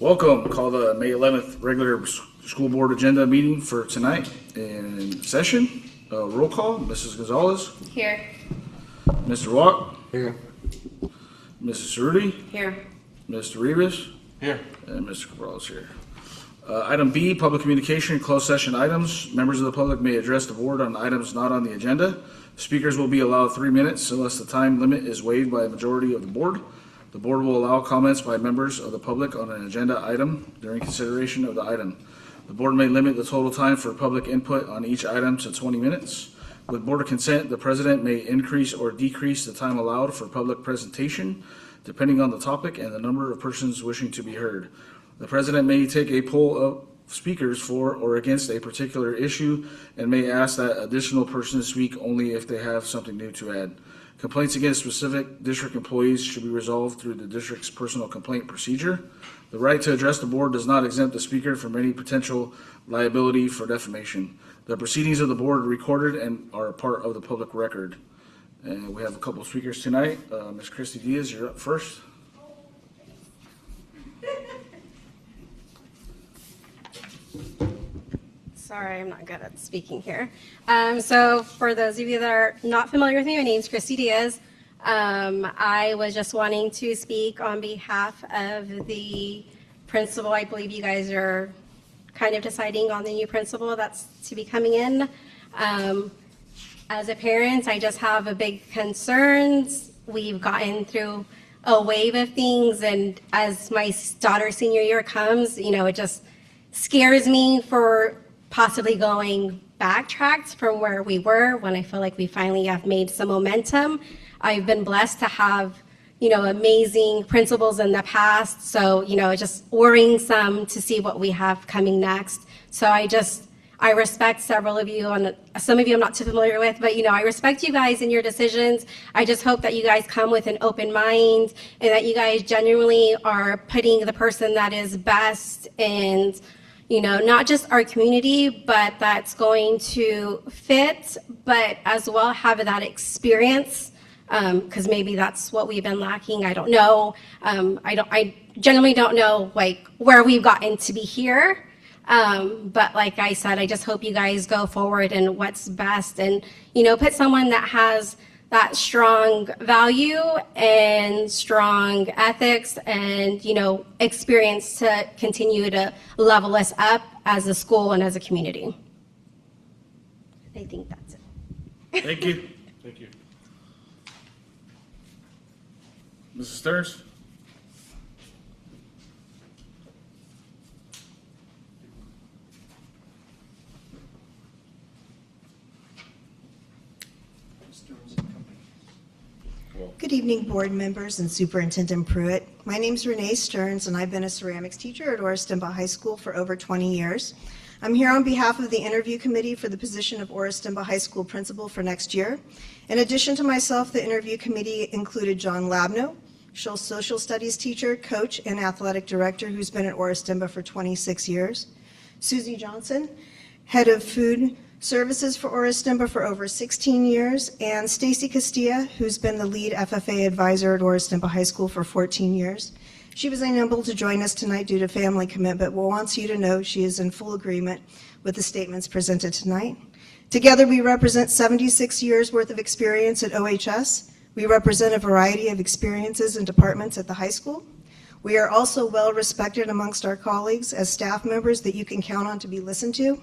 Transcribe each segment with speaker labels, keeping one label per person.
Speaker 1: Welcome. Call the May 11th regular school board agenda meeting for tonight in session. Roll call. Mrs. Gonzalez.
Speaker 2: Here.
Speaker 1: Mr. Watt.
Speaker 3: Here.
Speaker 1: Mrs. Cerruti.
Speaker 2: Here.
Speaker 1: Mr. Rivas.
Speaker 3: Here.
Speaker 1: And Mr. Cabral is here. Item B, public communication, closed session items. Members of the public may address the board on items not on the agenda. Speakers will be allowed 3 minutes unless the time limit is waived by a majority of the board. The board will allow comments by members of the public on an agenda item during consideration of the item. The board may limit the total time for public input on each item to 20 minutes. With board consent, the president may increase or decrease the time allowed for public presentation depending on the topic and the number of persons wishing to be heard. The president may take a poll of speakers for or against a particular issue and may ask that additional persons speak only if they have something new to add. Complaints against specific district employees should be resolved through the district's personal complaint procedure. The right to address the board does not exempt the speaker from any potential liability for defamation. The proceedings of the board are recorded and are a part of the public record. And we have a couple of speakers tonight. Ms. Christy Diaz, you're up first.
Speaker 2: Sorry, I'm not good at speaking here. So for those of you that are not familiar with me, my name is Christy Diaz. I was just wanting to speak on behalf of the principal. I believe you guys are kind of deciding on the new principal that's to be coming in. As a parent, I just have a big concerns. We've gotten through a wave of things, and as my daughter's senior year comes, it just scares me for possibly going backtracked from where we were when I feel like we finally have made some momentum. I've been blessed to have, amazing principals in the past. So, just worrying some to see what we have coming next. So I respect several of you, and some of you I'm not too familiar with, but I respect you guys in your decisions. I just hope that you guys come with an open mind and that you guys genuinely are putting the person that is best and not just our community, but that's going to fit, but as well have that experience, because maybe that's what we've been lacking. I don't know. I generally don't know where we've gotten to be here. But like I said, I just hope you guys go forward and what's best and, put someone that has that strong value and strong ethics and, experience to continue to level us up as a school and as a community. I think that's it.
Speaker 1: Thank you. Thank you. Mrs. Stearns?
Speaker 4: Good evening, board members and Superintendent Pruitt. My name is Renee Stearns, and I've been a ceramics teacher at Orristimba High School for over 20 years. I'm here on behalf of the interview committee for the position of Orristimba High School principal for next year. In addition to myself, the interview committee included John Labno, social studies teacher, coach, and athletic director who's been at Orristimba for 26 years, Susie Johnson, head of food services for Orristimba for over 16 years, and Stacy Castilla, who's been the lead FFA advisor at Orristimba High School for 14 years. She was unable to join us tonight due to family commitment, but wants you to know she is in full agreement with the statements presented tonight. Together, we represent 76 years worth of experience at OHS. We represent a variety of experiences and departments at the high school. We are also well respected amongst our colleagues as staff members that you can count on to be listened to.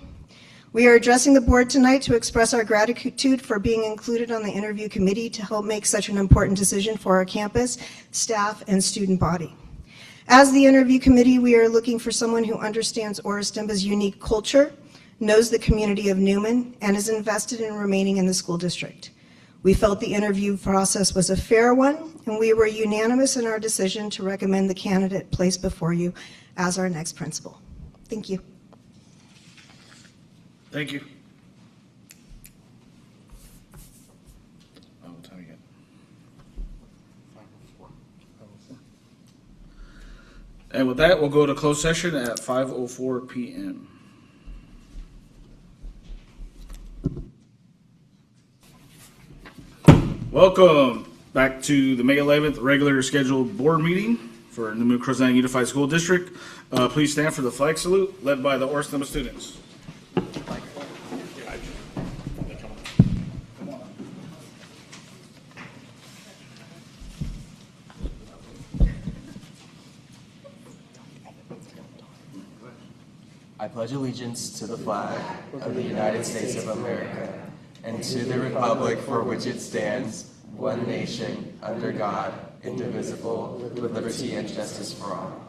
Speaker 4: We are addressing the board tonight to express our gratitude for being included on the interview committee to help make such an important decision for our campus, staff, and student body. As the interview committee, we are looking for someone who understands Orristimba's unique culture, knows the community of Newman, and is invested in remaining in the school district. We felt the interview process was a fair one, and we were unanimous in our decision to recommend the candidate placed before you as our next principal. Thank you.
Speaker 1: Thank you. What time you got? 5:04. And with that, we'll go to closed session at 5:04 p.m. Welcome back to the May 11th regular scheduled board meeting for New Crozan Unified School District. Please stand for the flag salute, led by the Orr-Stemba students.
Speaker 3: I pledge allegiance to the flag of the United States of America and to the republic for which it stands, one nation, under God, indivisible, with liberty and justice for all.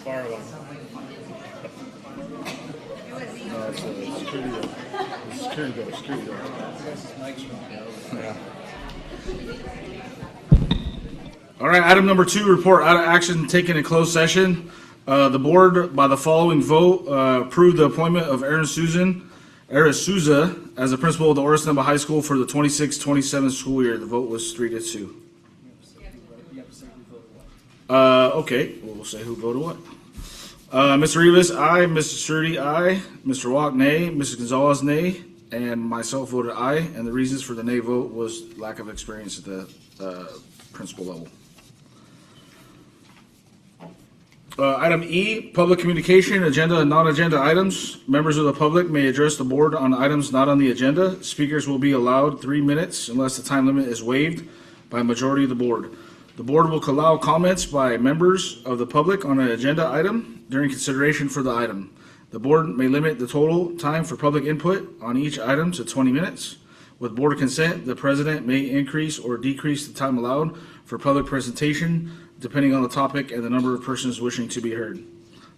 Speaker 1: Far away. No, it's security door. Yeah. All right, item number 2, report out of action taken in closed session. The board, by the following vote, approved the appointment of Aaron Souza as the principal of the Orr-Stemba High School for the 26-27 school year. The vote was 3-2. Okay, we'll say who voted what. Mr. Rivas, aye. Mr. Sturdy, aye. Mr. Walk, nay. Mrs. Gonzalez, nay. And myself voted aye. And the reasons for the nay vote was lack of experience at the principal level. Item E, public communication, agenda and non-agenda items. Members of the public may address the board on items not on the agenda. Speakers will be allowed 3 minutes unless the time limit is waived by a majority of the board. The board will allow comments by members of the public on an agenda item during consideration for the item. The board may limit the total time for public input on each item to 20 minutes. With board consent, the president may increase or decrease the time allowed for public presentation depending on the topic and the number of persons wishing to be heard.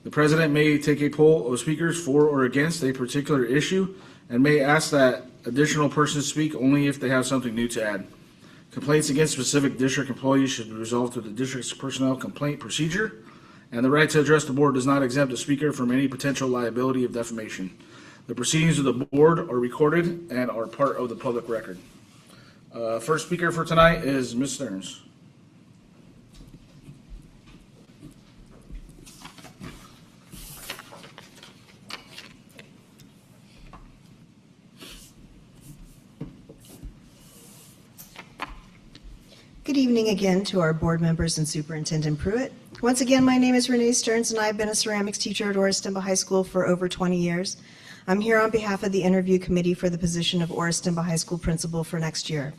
Speaker 1: The president may take a poll of speakers for or against a particular issue and may ask that additional persons speak only if they have something new to add. Complaints against specific district employees should be resolved through the district's personnel complaint procedure, and the right to address the board does not exempt a speaker from any potential liability of defamation. The proceedings of the board are recorded and are part of the public record. First speaker for tonight is Ms. Stearns.
Speaker 4: Good evening again to our board members and Superintendent Pruitt. Once again, my name is Renee Stearns, and I've been a ceramics teacher at Orr-Stemba High School for over 20 years. I'm here on behalf of the interview committee for the position of Orr-Stemba High School principal for next year.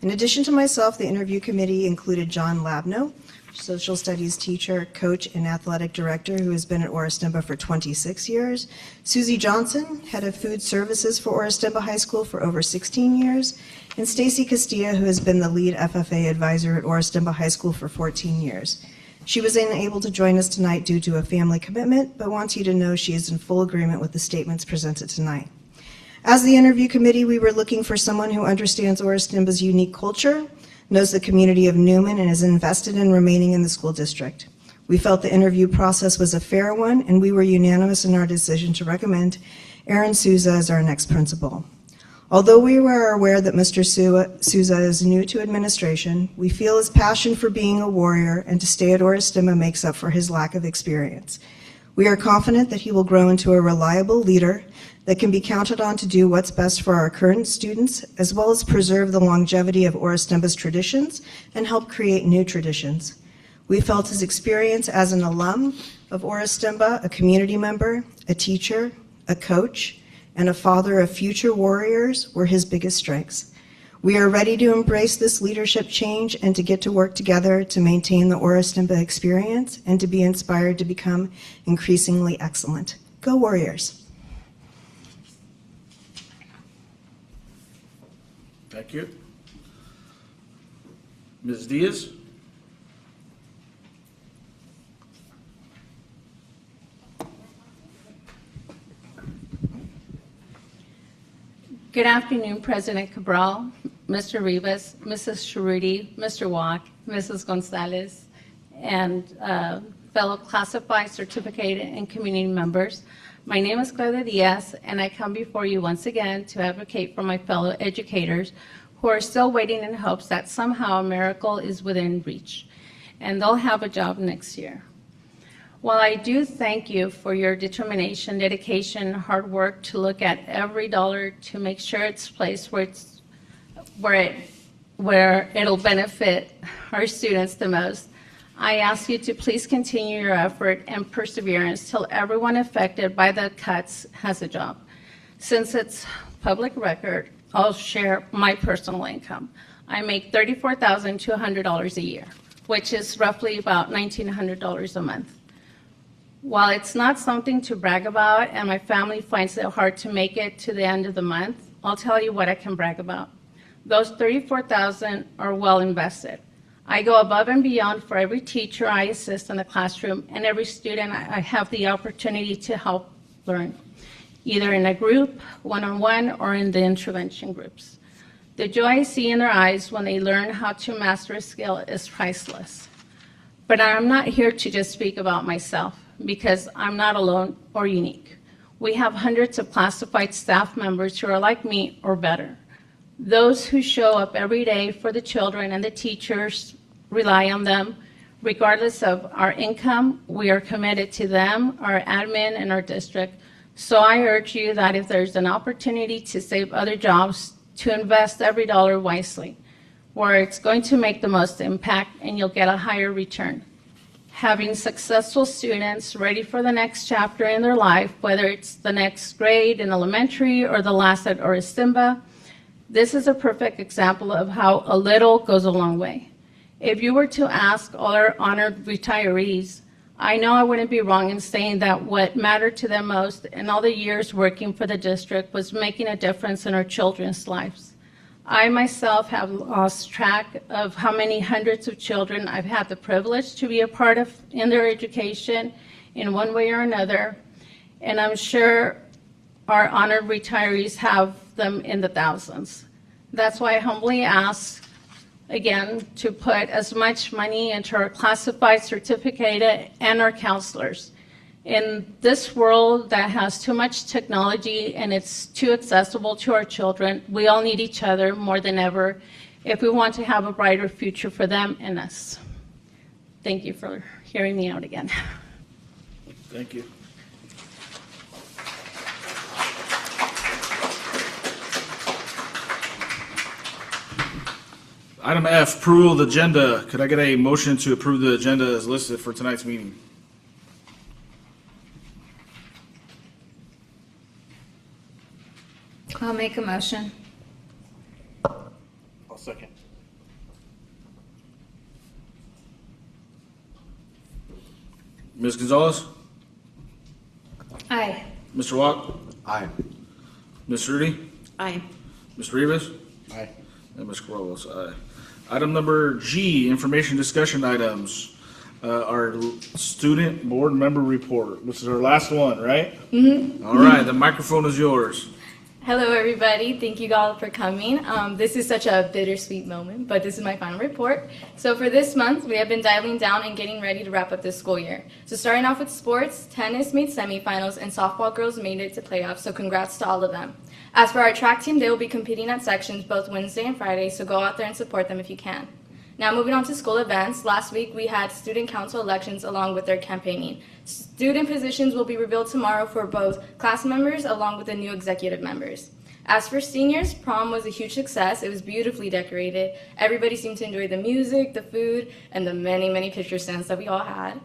Speaker 4: In addition to myself, the interview committee included John Labno, social studies teacher, coach, and athletic director who has been at Orr-Stemba for 26 years, Susie Johnson, head of food services for Orr-Stemba High School for over 16 years, and Stacy Castilla, who has been the lead FFA advisor at Orr-Stemba High School for 14 years. She was unable to join us tonight due to a family commitment, but wants you to know she is in full agreement with the statements presented tonight. As the interview committee, we were looking for someone who understands Orr-Stemba's unique culture, knows the community of Newman, and is invested in remaining in the school district. We felt the interview process was a fair one, and we were unanimous in our decision to recommend Aaron Souza as our next principal. Although we were aware that Mr. Souza is new to administration, we feel his passion for being a warrior and to stay at Orr-Stemba makes up for his lack of experience. We are confident that he will grow into a reliable leader that can be counted on to do what's best for our current students, as well as preserve the longevity of Orr-Stemba's traditions and help create new traditions. We felt his experience as an alum of Orr-Stemba, a community member, a teacher, a coach, and a father of future warriors were his biggest strengths. We are ready to embrace this leadership change and to get to work together to maintain the Orr-Stemba experience and to be inspired to become increasingly excellent. Go Warriors!
Speaker 1: Thank you. Ms. Diaz?
Speaker 5: Good afternoon, President Cabral, Mr. Rivas, Mrs. Sharudi, Mr. Walk, Mrs. Gonzalez, and fellow classified, certificated, and community members. My name is Claudia Diaz, and I come before you once again to advocate for my fellow educators who are still waiting in hopes that somehow a miracle is within reach, and they'll have a job next year. While I do thank you for your determination, dedication, hard work to look at every dollar to make sure it's placed where it'll benefit our students the most, I ask you to please continue your effort and perseverance till everyone affected by the cuts has a job. Since it's public record, I'll share my personal income. I make $34,200 a year, which is roughly about $1,900 a month. While it's not something to brag about and my family finds it hard to make it to the end of the month, I'll tell you what I can brag about. Those $34,000 are well invested. I go above and beyond for every teacher I assist in the classroom and every student I have the opportunity to help learn, either in a group, one-on-one, or in the intervention groups. The joy I see in their eyes when they learn how to master a skill is priceless. But I'm not here to just speak about myself, because I'm not alone or unique. We have hundreds of classified staff members who are like me or better. Those who show up every day for the children and the teachers rely on them. Regardless of our income, we are committed to them, our admin, and our district. So I urge you that if there's an opportunity to save other jobs, to invest every dollar wisely, where it's going to make the most impact and you'll get a higher return. Having successful students ready for the next chapter in their life, whether it's the next grade in elementary or the last at Oristimba, this is a perfect example of how a little goes a long way. If you were to ask all our honored retirees, I know I wouldn't be wrong in saying that what mattered to them most in all the years working for the district was making a difference in our children's lives. I myself have lost track of how many hundreds of children I've had the privilege to be a part of in their education in one way or another, and I'm sure our honored retirees have them in the thousands. That's why I humbly ask, again, to put as much money into our classified certificate and our counselors. In this world that has too much technology and it's too accessible to our children, we all need each other more than ever if we want to have a brighter future for them and us. Thank you for hearing me out again.
Speaker 1: Thank you. Item F, approval of the agenda. Could I get a motion to approve the agenda as listed for tonight's meeting?
Speaker 6: I'll make a motion.
Speaker 1: I'll second. Ms. Gonzalez?
Speaker 6: Aye.
Speaker 1: Mr. Watt?
Speaker 3: Aye.
Speaker 1: Ms. Rudy?
Speaker 6: Aye.
Speaker 1: Ms. Rivas?
Speaker 3: Aye.
Speaker 1: And Ms. Corollas, aye. Item number G, information discussion items. Our student board member report. This is our last one, right? Mm-hmm. All right, the microphone is yours.
Speaker 7: Hello, everybody. Thank you all for coming. This is such a bittersweet moment, but this is my final report. So for this month, we have been dialing down and getting ready to wrap up this school year. So starting off with sports, tennis made semifinals, and softball girls made it to playoffs, so congrats to all of them. As for our track team, they will be competing at sections both Wednesday and Friday, so go out there and support them if you can. Now moving on to school events, last week we had student council elections along with their campaigning. Student positions will be revealed tomorrow for both class members along with the new executive members. As for seniors, prom was a huge success. It was beautifully decorated. Everybody seemed to enjoy the music, the food, and the many, many picture stands that we all had.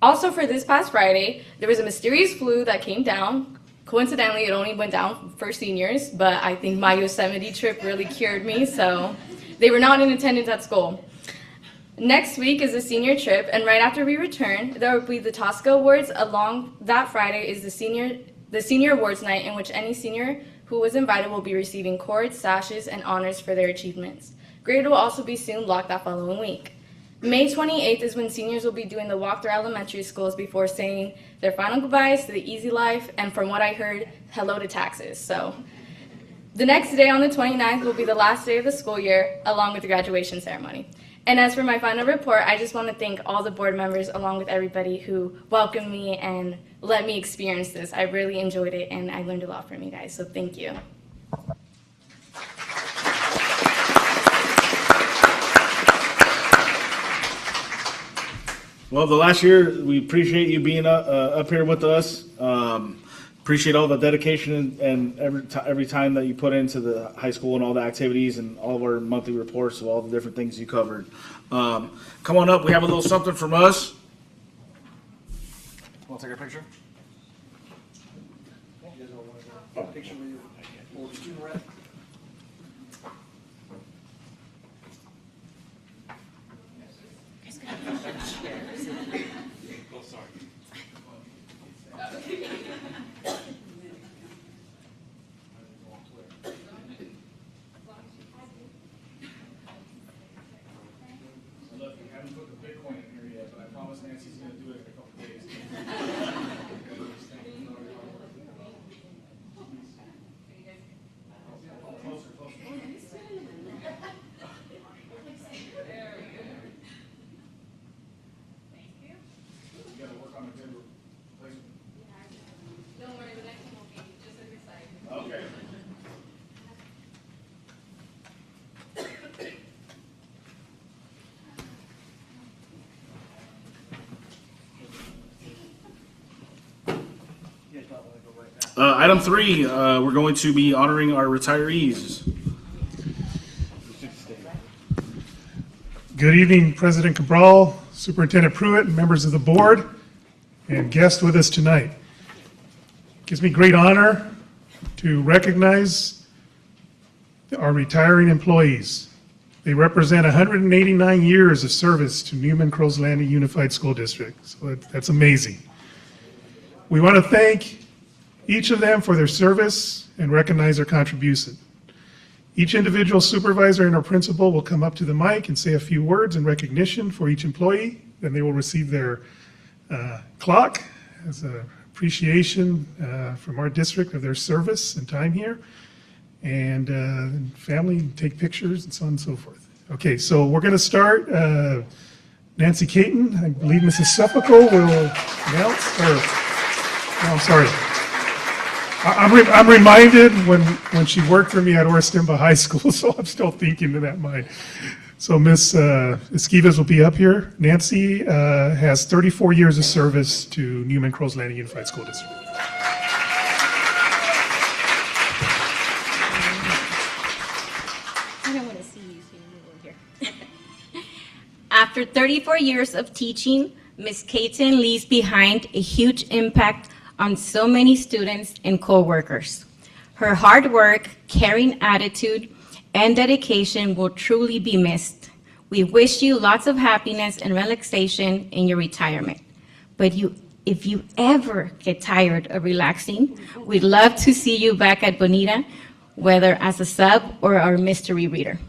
Speaker 7: Also for this past Friday, there was a mysterious flu that came down. Coincidentally, it only went down for seniors, but I think my Yosemite trip really cured me, so they were not in attendance at school. Next week is the senior trip, and right after we return, there will be the Tosca Awards. Along that Friday is the senior awards night, in which any senior who was invited will be receiving cords, sashes, and honors for their achievements. Grade will also be soon locked that following week. May 28th is when seniors will be doing the walk through elementary schools before saying their final goodbyes to the easy life, and from what I heard, hello to taxes. So the next day on the 29th will be the last day of the school year, along with the graduation ceremony. And as for my final report, I just want to thank all the board members along with everybody who welcomed me and let me experience this. I really enjoyed it, and I learned a lot from you guys, so thank you.
Speaker 1: Well, the last year, we appreciate you being up here with us. Appreciate all the dedication and every time that you put into the high school and all the activities and all of our monthly reports of all the different things you covered. Come on up. We have a little something from us. Want to take a picture? Picture with your student rep. Look, we haven't put the Bitcoin in here yet, but I promise Nancy's going to do it in a couple days. Closer, closer. You got to work on a good replacement.
Speaker 7: Don't worry, the next one will be just as exciting.
Speaker 1: Okay. Item 3, we're going to be honoring our retirees.
Speaker 6: Good evening, President Cabral, Superintendent Pruitt, and members of the board, and guests with us tonight. It gives me great honor to recognize our retiring employees. They represent 189 years of service to Newman-Crows Landing Unified School District, so that's amazing. We want to thank each of them for their service and recognize their contribution. Each individual supervisor and our principal will come up to the mic and say a few words in recognition for each employee. Then they will receive their clock as an appreciation from our district of their service and time here. And family, take pictures and so on and so forth. Okay, so we're going to start. Nancy Caton, I believe Mrs. Suffolco will announce, or, no, I'm sorry. I'm reminded when she worked for me at Orastimba High School, so I'm still thinking in that mind. So Ms. Esquivas will be up here. Nancy has 34 years of service to Newman-Crows Landing Unified School District.
Speaker 2: I don't want to see you, so you move over here.
Speaker 8: After 34 years of teaching, Ms. Caton leaves behind a huge impact on so many students and co-workers. Her hard work, caring attitude, and dedication will truly be missed. We wish you lots of happiness and relaxation in your retirement. But if you ever get tired of relaxing, we'd love to see you back at Bonita, whether as a sub or our mystery reader.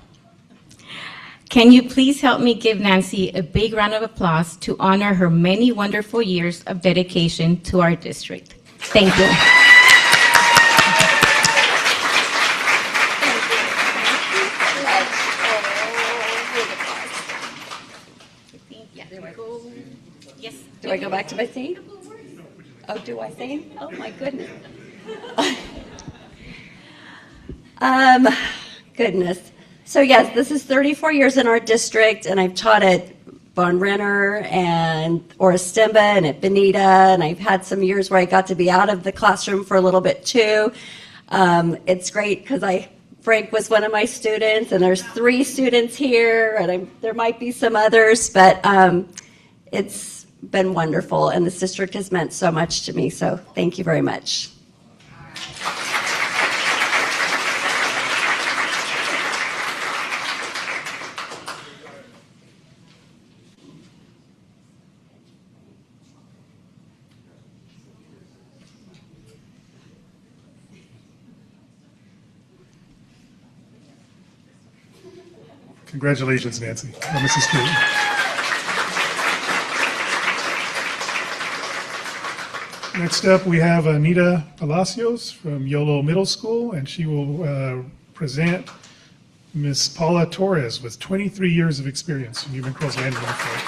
Speaker 8: Can you please help me give Nancy a big round of applause to honor her many wonderful years of dedication to our district? Thank you. Yes.
Speaker 9: Do I go back to my seat? Oh, do I sing? Oh, my goodness. Goodness. So yes, this is 34 years in our district, and I've taught at Von Renner and Orastimba and at Bonita, and I've had some years where I got to be out of the classroom for a little bit too. It's great because Frank was one of my students, and there's 3 students here, and there might be some others, but it's been wonderful, and this district has meant so much to me, so thank you very much.
Speaker 6: Congratulations, Nancy, Mrs. Caton. Next up, we have Anita Palacios from Yolo Middle School, and she will present Miss Paula Torres with 23 years of experience in Newman-Crows Landing Unified.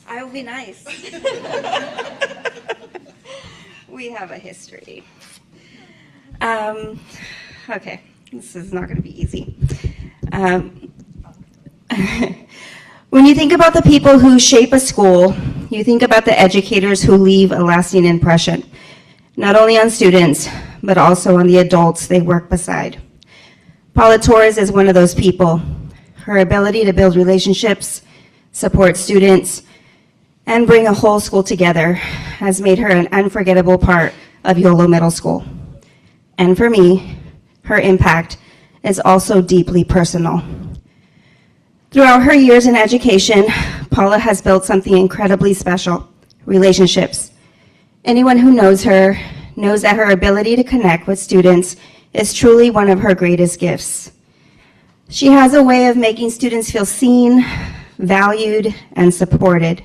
Speaker 9: I will be nice. We have a history. Okay, this is not going to be easy. When you think about the people who shape a school, you think about the educators who leave a lasting impression, not only on students, but also on the adults they work beside. Paula Torres is one of those people. Her ability to build relationships, support students, and bring a whole school together has made her an unforgettable part of Yolo Middle School. And for me, her impact is also deeply personal. Throughout her years in education, Paula has built something incredibly special, relationships. Anyone who knows her knows that her ability to connect with students is truly one of her greatest gifts. She has a way of making students feel seen, valued, and supported,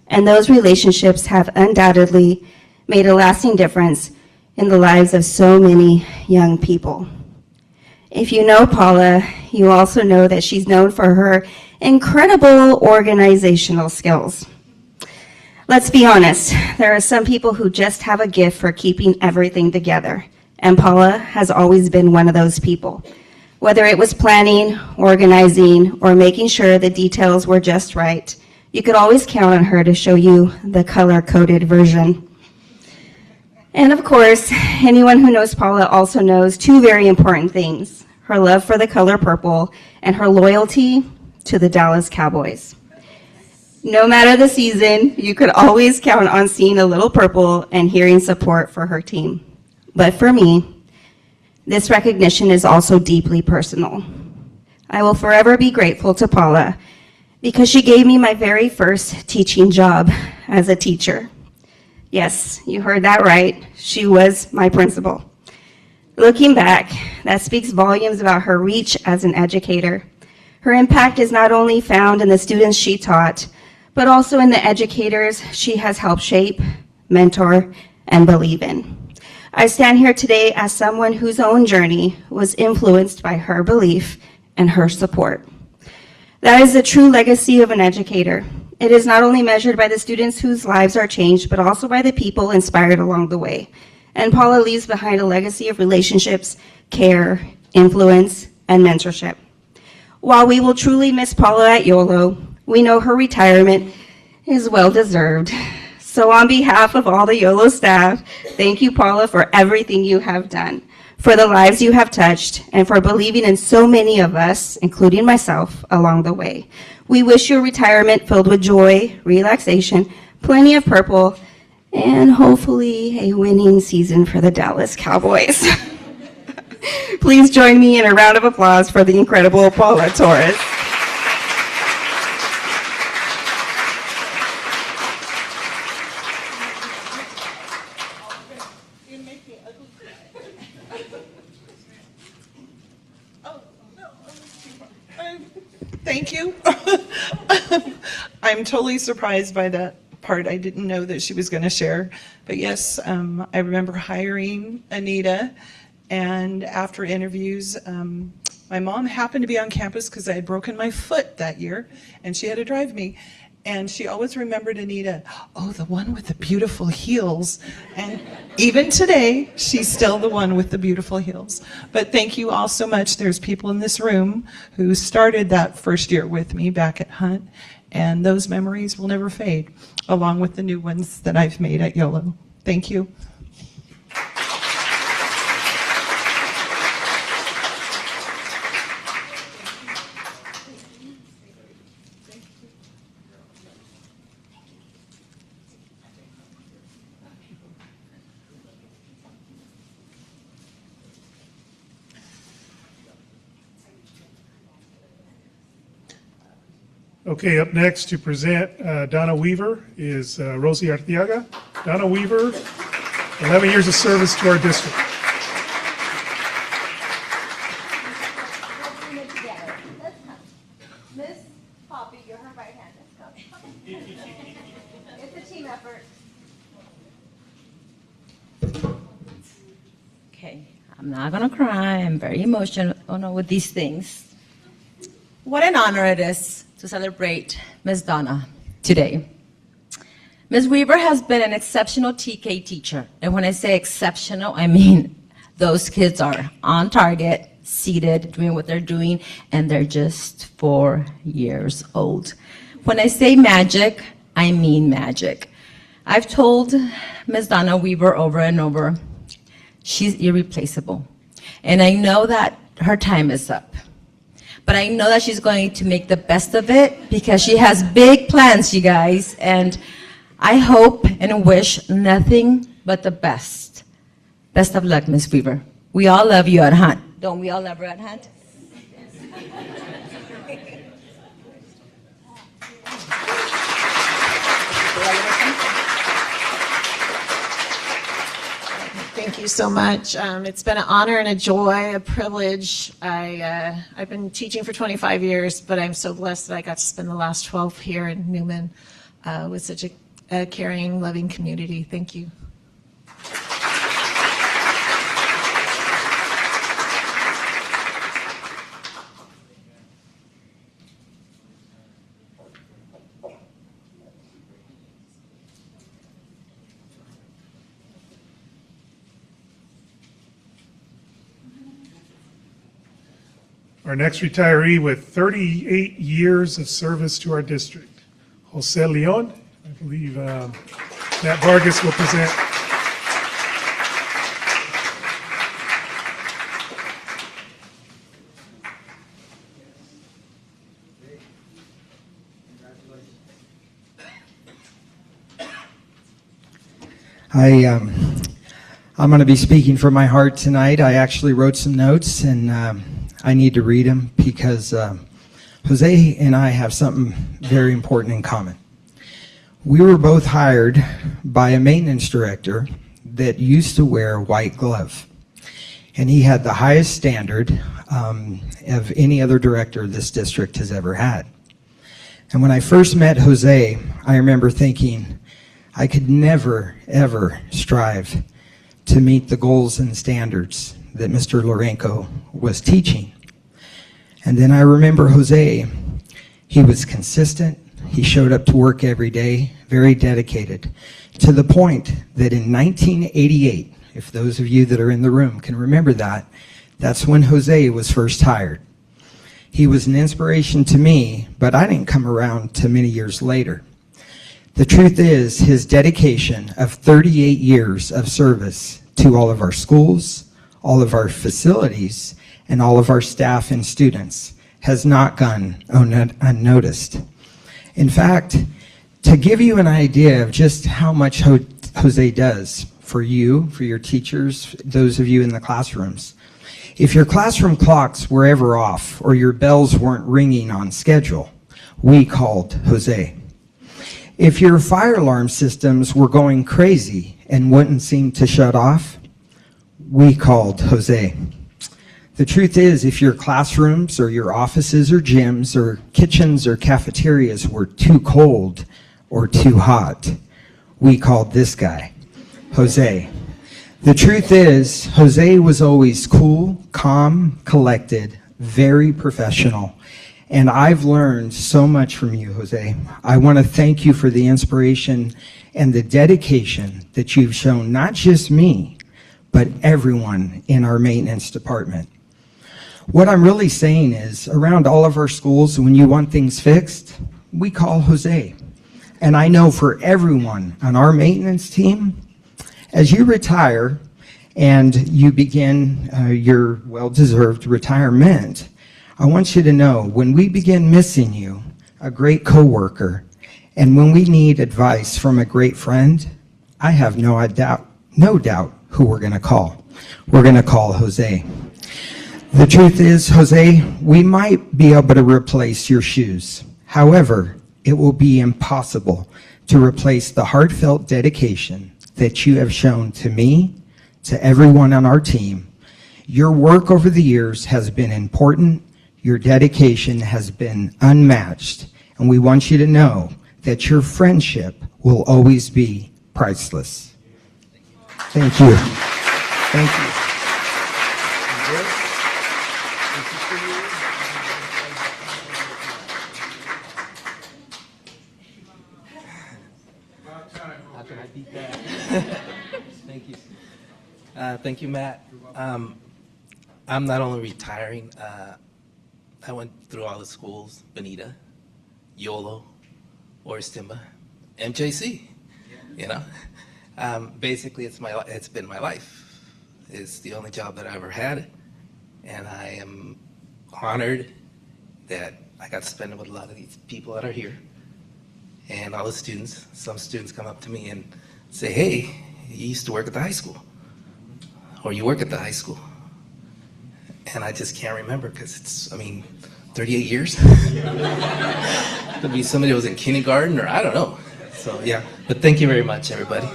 Speaker 9: and those relationships have undoubtedly made a lasting difference in the lives of so many young people. If you know Paula, you also know that she's known for her incredible organizational skills. Let's be honest, there are some people who just have a gift for keeping everything together, and Paula has always been one of those people. Whether it was planning, organizing, or making sure the details were just right, you could always count on her to show you the color-coded version. And of course, anyone who knows Paula also knows two very important things: her love for the color purple and her loyalty to the Dallas Cowboys. No matter the season, you could always count on seeing a little purple and hearing support for her team. But for me, this recognition is also deeply personal. I will forever be grateful to Paula because she gave me my very first teaching job as a teacher. Yes, you heard that right. She was my principal. Looking back, that speaks volumes about her reach as an educator. Her impact is not only found in the students she taught, but also in the educators she has helped shape, mentor, and believe in. I stand here today as someone whose own journey was influenced by her belief and her support. That is the true legacy of an educator. It is not only measured by the students whose lives are changed, but also by the people inspired along the way. And Paula leaves behind a legacy of relationships, care, influence, and mentorship. While we will truly miss Paula at YOLO, we know her retirement is well-deserved. So on behalf of all the YOLO staff, thank you, Paula, for everything you have done, for the lives you have touched, and for believing in so many of us, including myself, along the way. We wish you a retirement filled with joy, relaxation, plenty of purple, and hopefully a winning season for the Dallas Cowboys. Please join me in a round of applause for the incredible Paula Torres.
Speaker 10: Thank you. I'm totally surprised by that part. I didn't know that she was going to share. But yes, I remember hiring Anita, and after interviews, my mom happened to be on campus because I had broken my foot that year, and she had to drive me. And she always remembered Anita, oh, the one with the beautiful heels. And even today, she's still the one with the beautiful heels. But thank you all so much. There's people in this room who started that first year with me back at Hunt, and those memories will never fade, along with the new ones that I've made at YOLO. Thank you.
Speaker 6: Okay, up next to present Donna Weaver is Rosie Arteaga. Donna Weaver, 11 years of service to our district.
Speaker 9: Miss Poppy, you're her right hand. Let's go. It's a team effort.
Speaker 8: Okay, I'm not gonna cry. I'm very emotional with these things. What an honor it is to celebrate Ms. Donna today. Ms. Weaver has been an exceptional TK teacher. And when I say exceptional, I mean Those kids are on target, seated, doing what they're doing, and they're just 4 years old. When I say magic, I mean magic. I've told Ms. Donna Weaver over and over, she's irreplaceable. And I know that her time is up. But I know that she's going to make the best of it because she has big plans, you guys. And I hope and wish nothing but the best. Best of luck, Ms. Weaver. We all love you at Hunt. Don't we all love her at Hunt?
Speaker 11: Thank you so much. It's been an honor and a joy, a privilege. I've been teaching for 25 years, but I'm so blessed that I got to spend the last 12 here in Newman with such a caring, loving community. Thank you.
Speaker 6: Our next retiree with 38 years of service to our district, Jose Leon. I believe Matt Vargas will present.
Speaker 12: I'm going to be speaking from my heart tonight. I actually wrote some notes, and I need to read them because Jose and I have something very important in common. We were both hired by a maintenance director that used to wear a white glove, and he had the highest standard of any other director this district has ever had. And when I first met Jose, I remember thinking, I could never, ever strive to meet the goals and standards that Mr. Lorenco was teaching. And then I remember Jose, he was consistent, he showed up to work every day, very dedicated, to the point that in 1988, if those of you that are in the room can remember that, that's when Jose was first hired. He was an inspiration to me, but I didn't come around till many years later. The truth is, his dedication of 38 years of service to all of our schools, all of our facilities, and all of our staff and students has not gone unnoticed. In fact, to give you an idea of just how much Jose does for you, for your teachers, those of you in the classrooms, if your classroom clocks were ever off or your bells weren't ringing on schedule, we called Jose. If your fire alarm systems were going crazy and wouldn't seem to shut off, we called Jose. The truth is, if your classrooms or your offices or gyms or kitchens or cafeterias were too cold or too hot, we called this guy, Jose. The truth is, Jose was always cool, calm, collected, very professional. And I've learned so much from you, Jose. I want to thank you for the inspiration and the dedication that you've shown, not just me, but everyone in our maintenance department. What I'm really saying is, around all of our schools, when you want things fixed, we call Jose. And I know for everyone on our maintenance team, as you retire and you begin your well-deserved retirement, I want you to know, when we begin missing you, a great coworker, and when we need advice from a great friend, I have no doubt who we're going to call. We're going to call Jose. The truth is, Jose, we might be able to replace your shoes. However, it will be impossible to replace the heartfelt dedication that you have shown to me, to everyone on our team. Your work over the years has been important. Your dedication has been unmatched, and we want you to know that your friendship will always be priceless. Thank you. Thank you.
Speaker 3: How can I beat that? Thank you. Thank you, Matt. I'm not only retiring, I went through all the schools, Bonita, YOLO, Oristimba, MJC, you know. Basically, it's been my life. It's the only job that I ever had, and I am honored that I got to spend it with a lot of these people that are here and all the students. Some students come up to me and say, hey, you used to work at the high school, or you work at the high school. And I just can't remember because it's, 38 years? Could be somebody who was in kindergarten, or I don't know. So yeah, but thank you very much, everybody.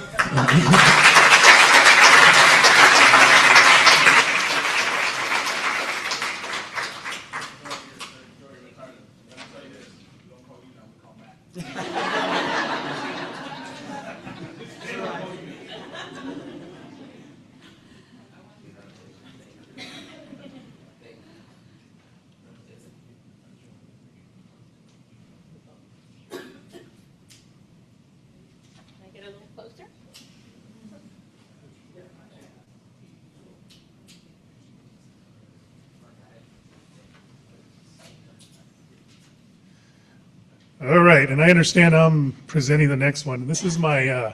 Speaker 6: All right, and I understand I'm presenting the next one. This is my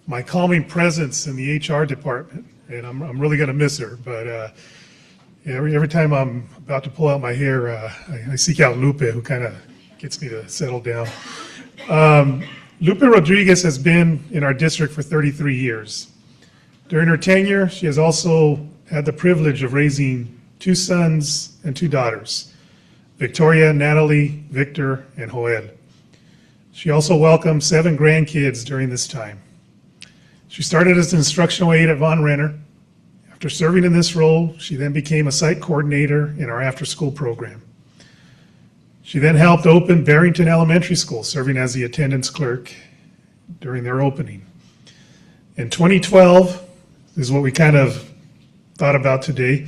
Speaker 6: my calming presence in the HR department, and I'm really going to miss her. But every time I'm about to pull out my hair, I seek out Lupe, who kind of gets me to settle down. Lupe Rodriguez has been in our district for 33 years. During her tenure, she has also had the privilege of raising 2 sons and 2 daughters. Victoria, Natalie, Victor, and Joel. She also welcomed 7 grandkids during this time. She started as an instructional aide at Von Renner. After serving in this role, she then became a site coordinator in our after-school program. She then helped open Barrington Elementary School, serving as the attendance clerk during their opening. In 2012, this is what we kind of thought about today,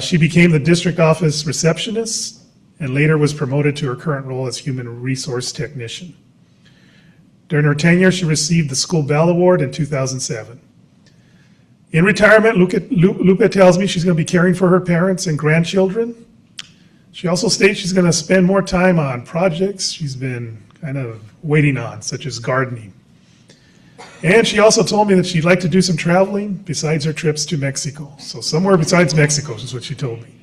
Speaker 6: she became the district office receptionist and later was promoted to her current role as human resource technician. During her tenure, she received the School Bell Award in 2007. In retirement, Lupe tells me she's going to be caring for her parents and grandchildren. She also states she's going to spend more time on projects she's been kind of waiting on, such as gardening. And she also told me that she'd like to do some traveling besides her trips to Mexico. So somewhere besides Mexico is what she told me.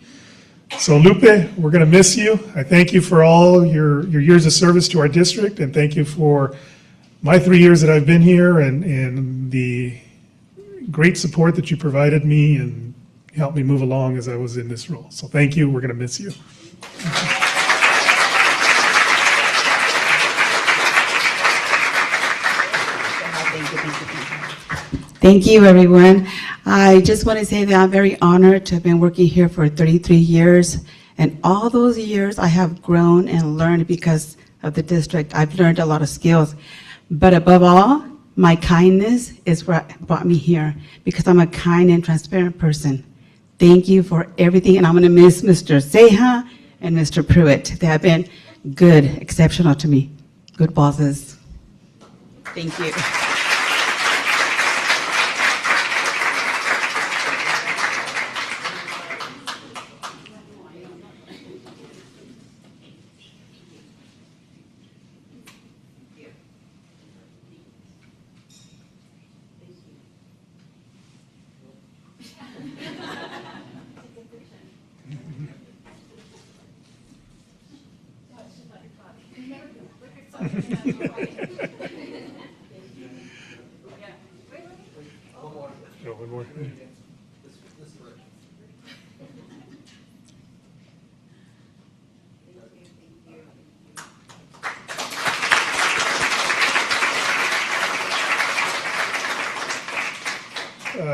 Speaker 6: So Lupe, we're going to miss you. I thank you for all your years of service to our district, and thank you for my 3 years that I've been here and the great support that you provided me and helped me move along as I was in this role. So thank you. We're going to miss you.
Speaker 13: Thank you, everyone. I just want to say that I'm very honored to have been working here for 33 years. And all those years I have grown and learned because of the district. I've learned a lot of skills. But above all, my kindness is what brought me here because I'm a kind and transparent person. Thank you for everything. And I'm going to miss Mr. Ceja and Mr. Pruitt. They have been good, exceptional to me. Good bosses. Thank you.
Speaker 6: One more.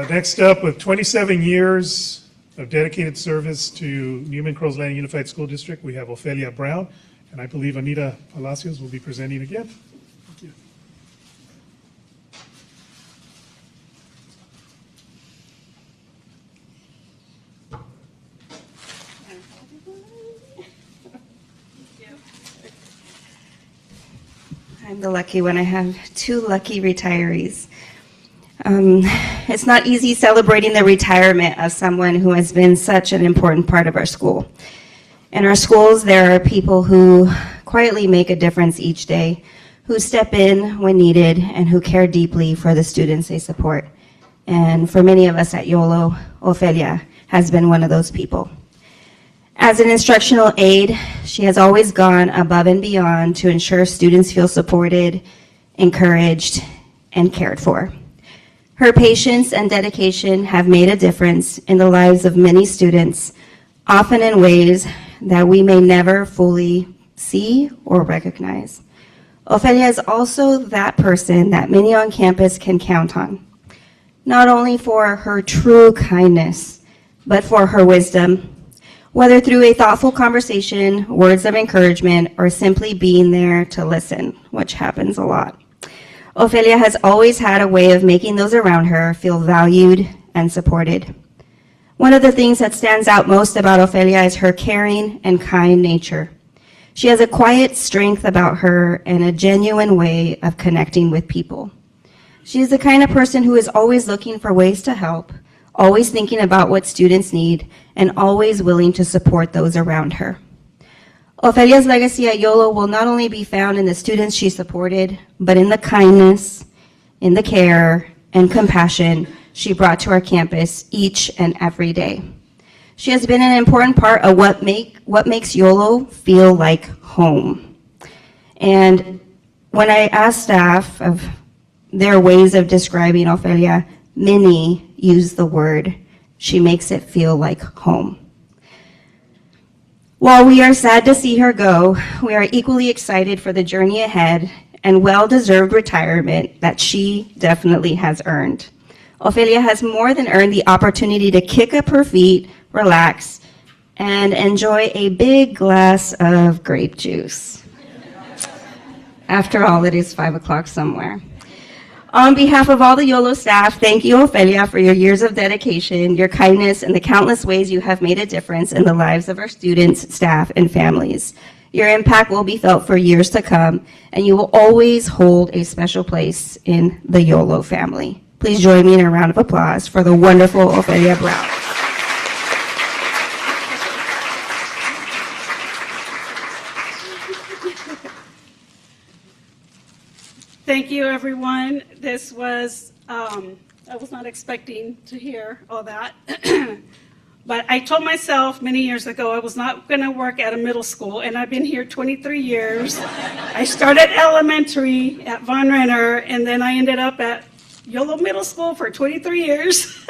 Speaker 6: Next up, with 27 years of dedicated service to Newman-Crows Landing Unified School District, we have Ofelia Brown, and I believe Anita Palacios will be presenting again. Thank you.
Speaker 14: I'm the lucky one. I have 2 lucky retirees. It's not easy celebrating the retirement of someone who has been such an important part of our school. In our schools, there are people who quietly make a difference each day, who step in when needed, and who care deeply for the students they support. And for many of us at YOLO, Ofelia has been one of those people. As an instructional aide, she has always gone above and beyond to ensure students feel supported, encouraged, and cared for. Her patience and dedication have made a difference in the lives of many students, often in ways that we may never fully see or recognize. Ofelia is also that person that many on campus can count on, not only for her true kindness, but for her wisdom, whether through a thoughtful conversation, words of encouragement, or simply being there to listen, which happens a lot. Ofelia has always had a way of making those around her feel valued and supported. One of the things that stands out most about Ofelia is her caring and kind nature. She has a quiet strength about her and a genuine way of connecting with people. She is the kind of person who is always looking for ways to help, always thinking about what students need, and always willing to support those around her. Ofelia's legacy at YOLO will not only be found in the students she supported, but in the kindness, in the care, and compassion she brought to our campus each and every day. She has been an important part of what makes YOLO feel like home. And when I asked staff of their ways of describing Ofelia, many use the word, she makes it feel like home. While we are sad to see her go, we are equally excited for the journey ahead and well-deserved retirement that she definitely has earned. Ofelia has more than earned the opportunity to kick up her feet, relax, and enjoy a big glass of grape juice. After all, it is 5 o'clock somewhere. On behalf of all the YOLO staff, thank you, Ofelia, for your years of dedication, your kindness, and the countless ways you have made a difference in the lives of our students, staff, and families. Your impact will be felt for years to come, and you will always hold a special place in the YOLO family. Please join me in a round of applause for the wonderful Ofelia Brown.
Speaker 15: Thank you, everyone. This was, I was not expecting to hear all that. But I told myself many years ago I was not going to work at a middle school, and I've been here 23 years. I started elementary at Von Renner, and then I ended up at YOLO Middle School for 23 years.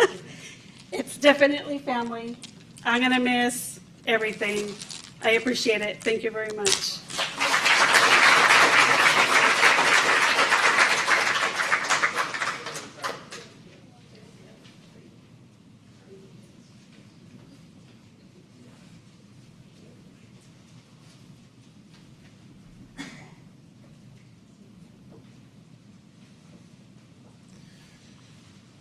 Speaker 15: It's definitely family. I'm going to miss everything. I appreciate it. Thank you very much.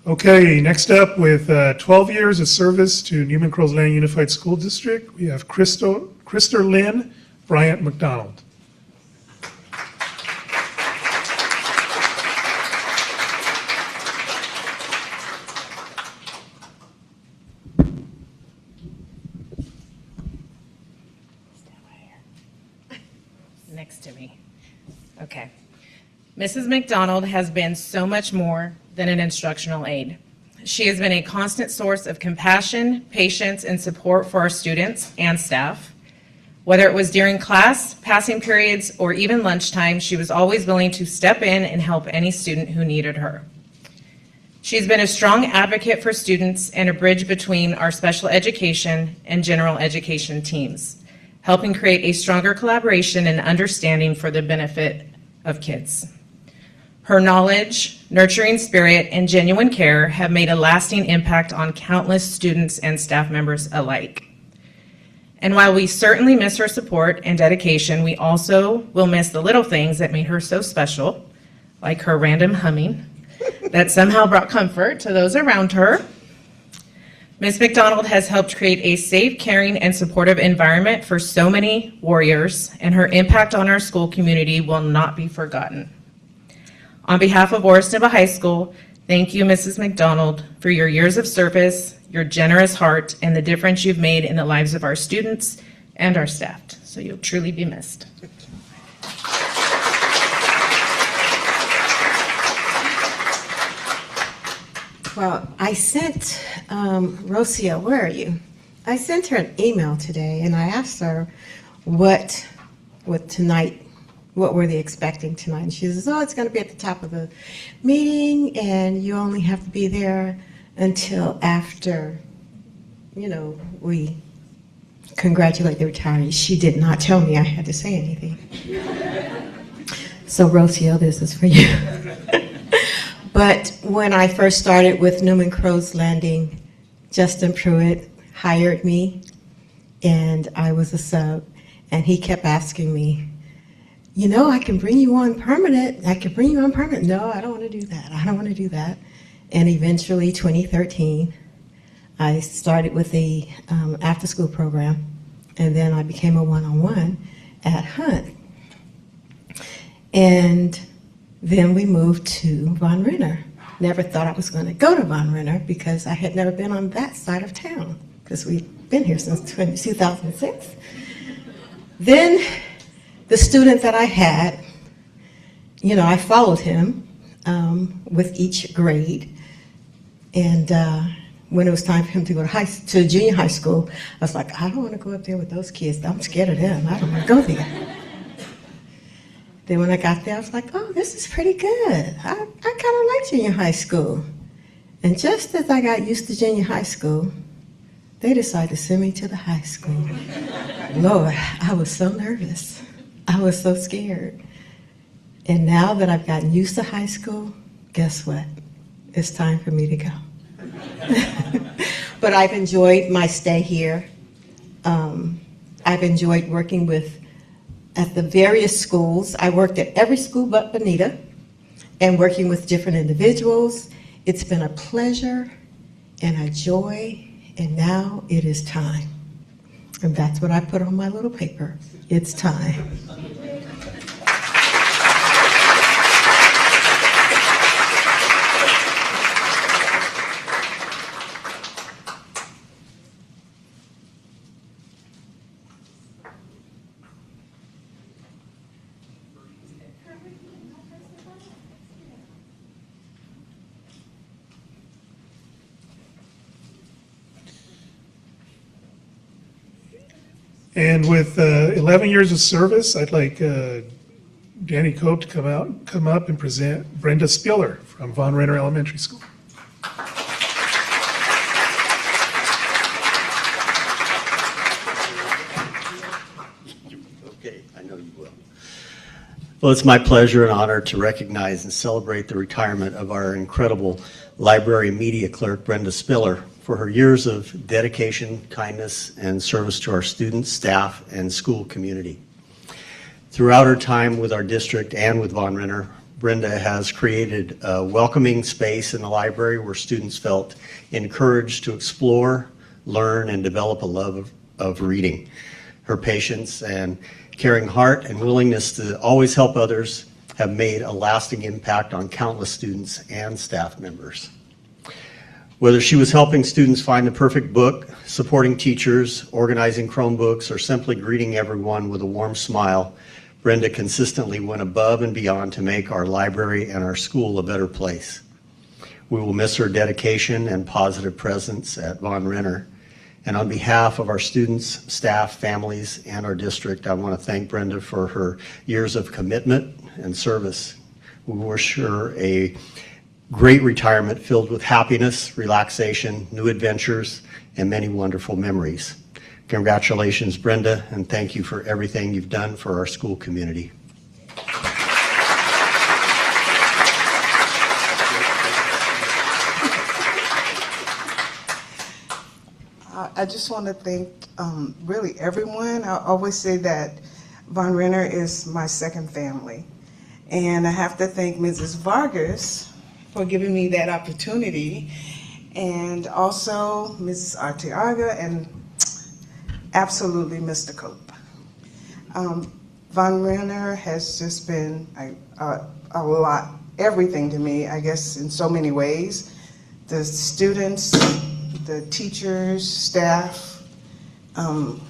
Speaker 6: Okay, next up with 12 years of service to Newman-Crozland Unified School District, we have Krister Lynn Bryant McDonald.
Speaker 16: Next to me. Okay. Mrs. McDonald has been so much more than an instructional aide. She has been a constant source of compassion, patience, and support for our students and staff. Whether it was during class, passing periods, or even lunchtime, she was always willing to step in and help any student who needed her. She's been a strong advocate for students and a bridge between our special education and general education teams, helping create a stronger collaboration and understanding for the benefit of kids. Her knowledge, nurturing spirit, and genuine care have made a lasting impact on countless students and staff members alike. And while we certainly miss her support and dedication, we also will miss the little things that made her so special, like her random humming that somehow brought comfort to those around her. Ms. McDonald has helped create a safe, caring, and supportive environment for so many warriors, and her impact on our school community will not be forgotten. On behalf of Orriston High School, Thank you, Mrs. McDonald, for your years of service, your generous heart, and the difference you've made in the lives of our students and our staff. So you'll truly be missed.
Speaker 17: Well, I sent Rosia, where are you? I sent her an email today, and I asked her what were they expecting tonight? And she says, oh, it's going to be at the top of the meeting, and you only have to be there until after, we congratulate the retirees. She did not tell me I had to say anything. So, Rocio, this is for you. But when I first started with Newman Crow's Landing, Justin Pruitt hired me, and I was a sub, and he kept asking me, I can bring you on permanent. No, I don't want to do that. And eventually, 2013, I started with the after-school program, and then I became a one-on-one at Hunt. And then we moved to Von Renner. Never thought I was going to go to Von Renner because I had never been on that side of town because we've been here since 2006. Then the student that I had, I followed him with each grade. And when it was time for him to go to junior high school, I was like, I don't want to go up there with those kids. I'm scared of them. I don't want to go there. Then when I got there, I was like, oh, this is pretty good. I kind of like junior high school. And just as I got used to junior high school, they decided to send me to the high school. Lord, I was so nervous. I was so scared. And now that I've gotten used to high school, guess what? It's time for me to go. But I've enjoyed my stay here. I've enjoyed working at the various schools. I worked at every school but Bonita and working with different individuals. It's been a pleasure and a joy, and now it is time. And that's what I put on my little paper. It's time.
Speaker 6: And with 11 years of service, I'd like Danny Cope to come up and present Brenda Spiller from Von Renner Elementary School.
Speaker 18: Okay, I know you will. Well, it's my pleasure and honor to recognize and celebrate the retirement of our incredible library media clerk, Brenda Spiller, for her years of dedication, kindness, and service to our students, staff, and school community. Throughout her time with our district and with Von Renner, Brenda has created a welcoming space in the library where students felt encouraged to explore, learn, and develop a love of reading. Her patience and caring heart and willingness to always help others have made a lasting impact on countless students and staff members. Whether she was helping students find the perfect book, supporting teachers, organizing Chromebooks, or simply greeting everyone with a warm smile, Brenda consistently went above and beyond to make our library and our school a better place. We will miss her dedication and positive presence at Von Renner. And on behalf of our students, staff, families, and our district, I want to thank Brenda for her years of commitment and service. We wish her a great retirement filled with happiness, relaxation, new adventures, and many wonderful memories. Congratulations, Brenda, and thank you for everything you've done for our school community.
Speaker 19: I just want to thank really everyone. I always say that Von Renner is my second family. And I have to thank Mrs. Vargas for giving me that opportunity, and also Mrs. Arteaga and absolutely Mr. Cope. Von Renner has just been a lot everything to me, I guess, in so many ways. The students, the teachers, staff. I'm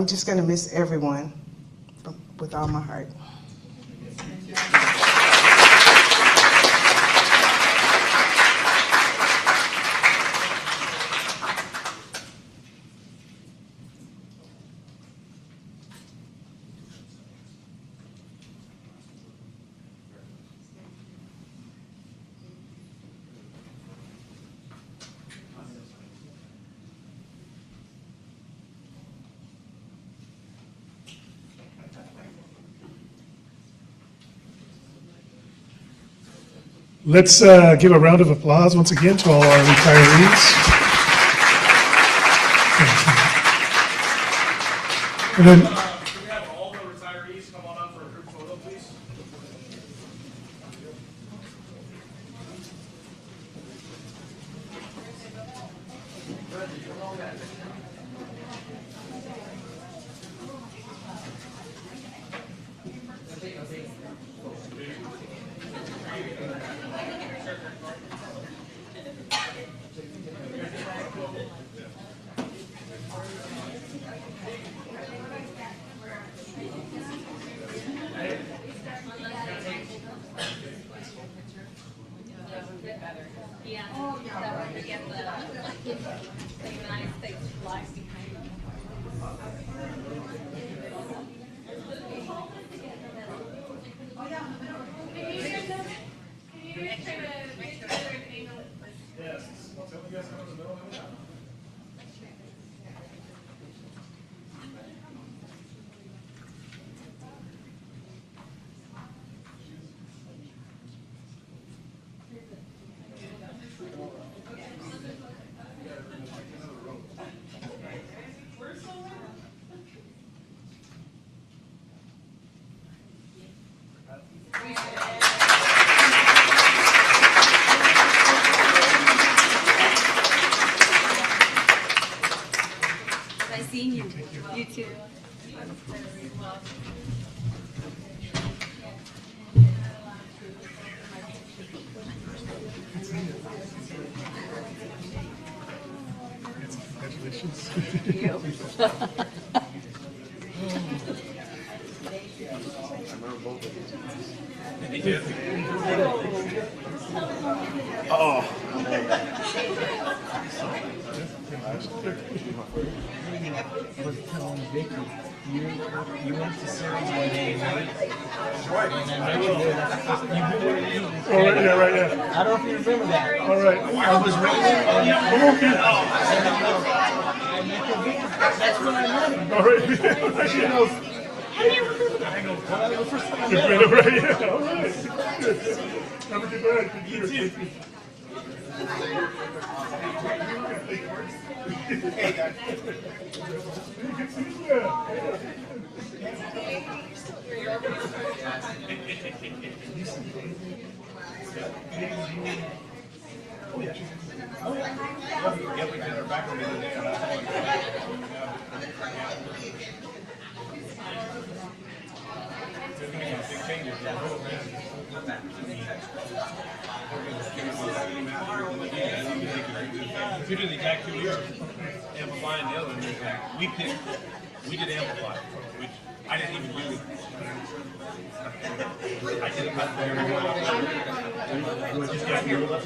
Speaker 19: just going to miss everyone with all my heart.
Speaker 6: Let's give a round of applause once again to all our retirees. And then,
Speaker 1: Can we have all the retirees come on up for a group photo, please?
Speaker 8: Nice seeing you. You too.
Speaker 12: Was telling Vicky, you went to series 1A, right? And then you were
Speaker 6: oh, right, yeah, right, yeah.
Speaker 12: I don't know if you remember that.
Speaker 6: All right.
Speaker 12: I was reading and I met the Vicky. That's when I met him.
Speaker 6: All right.
Speaker 12: She goes, I go, well, that was the first time I met him.
Speaker 6: Right, yeah, all right. Have a good night. You too.
Speaker 20: You did the exact 2 years. Amplify and the other one, we did Amplify, which I didn't even do. I did it about very well. Just got here with us.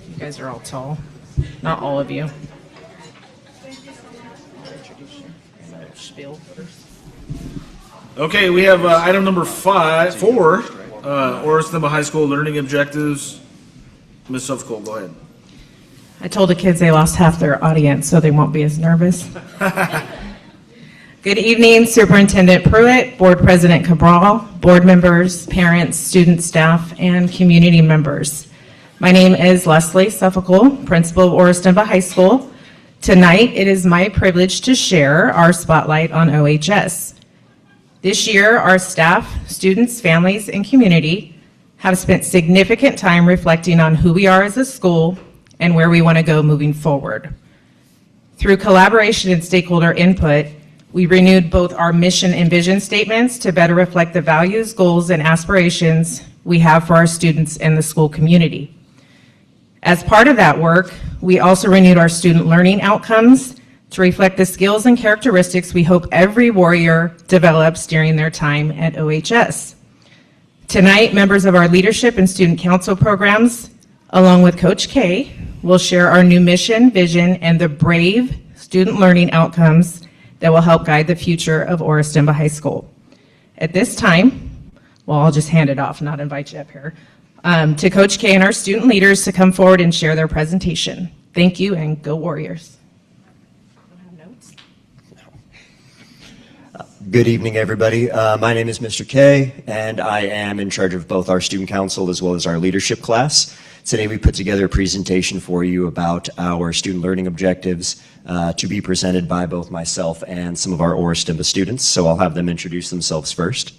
Speaker 16: You guys are all tall. Not all of you. Spiel first.
Speaker 1: Okay, we have item number 4, Orriston High School Learning Objectives. Ms. Suffolk, go ahead.
Speaker 16: I told the kids they lost half their audience, so they won't be as nervous. Good evening, Superintendent Pruitt, Board President Cabral, board members, parents, student staff, and community members. My name is Leslie Suffolk, Principal of Orriston High School. Tonight, it is my privilege to share our spotlight on OHS. This year, our staff, students, families, and community have spent significant time reflecting on who we are as a school and where we want to go moving forward. Through collaboration and stakeholder input, We renewed both our mission and vision statements to better reflect the values, goals, and aspirations we have for our students and the school community. As part of that work, we also renewed our student learning outcomes to reflect the skills and characteristics we hope every warrior develops during their time at OHS. Tonight, members of our leadership and student council programs, along with Coach K, will share our new mission, vision, and the brave student learning outcomes that will help guide the future of Orristemba High School. At this time, well, I'll just hand it off, not invite you up here, to Coach K and our student leaders to come forward and share their presentation. Thank you, and go Warriors.
Speaker 21: Good evening, everybody. My name is Mr. K, and I am in charge of both our student council as well as our leadership class. Today we put together a presentation for you about our student learning objectives to be presented by both myself and some of our Orristemba students, so I'll have them introduce themselves first.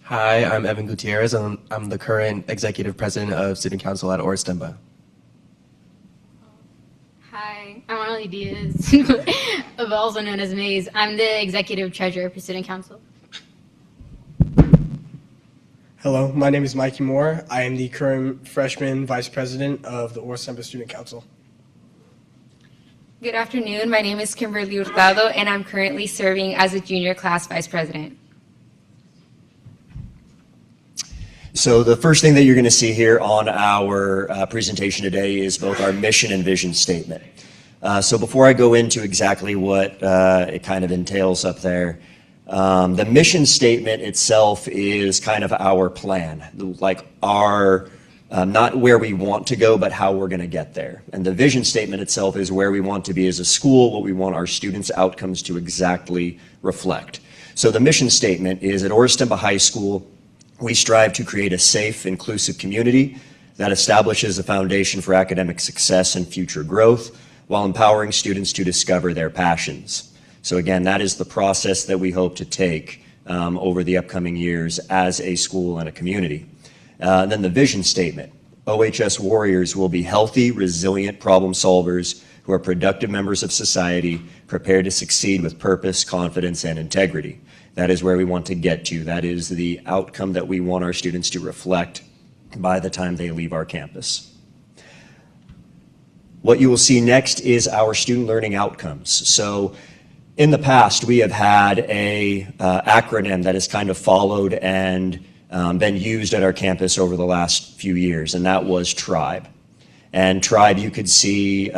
Speaker 22: Hi, I'm Evan Gutierrez, and I'm the current executive president of student council at Orristemba.
Speaker 23: Hi, I'm Arlie Diaz, also known as Maze. I'm the executive treasurer for student council.
Speaker 24: Hello, my name is Mikey Moore. I am the current freshman vice president of the Orristemba Student Council.
Speaker 23: Good afternoon. My name is Kimberly Hurtado, and I'm currently serving as a junior class vice president.
Speaker 21: So the first thing that you're going to see here on our presentation today is both our mission and vision statement. So before I go into exactly what it kind of entails up there, the mission statement itself is kind of our plan, like our, not where we want to go, but how we're going to get there. And the vision statement itself is where we want to be as a school, what we want our students' outcomes to exactly reflect. So the mission statement is at Orristemba High School, we strive to create a safe, inclusive community that establishes a foundation for academic success and future growth while empowering students to discover their passions. So again, that is the process that we hope to take over the upcoming years as a school and a community. Then the vision statement. OHS Warriors will be healthy, resilient problem solvers who are productive members of society, prepared to succeed with purpose, confidence, and integrity. That is where we want to get to. That is the outcome that we want our students to reflect by the time they leave our campus. What you will see next is our student learning outcomes. So in the past, we have had a acronym that has kind of followed and been used at our campus over the last few years, and that was TRIBE. And TRIBE you could see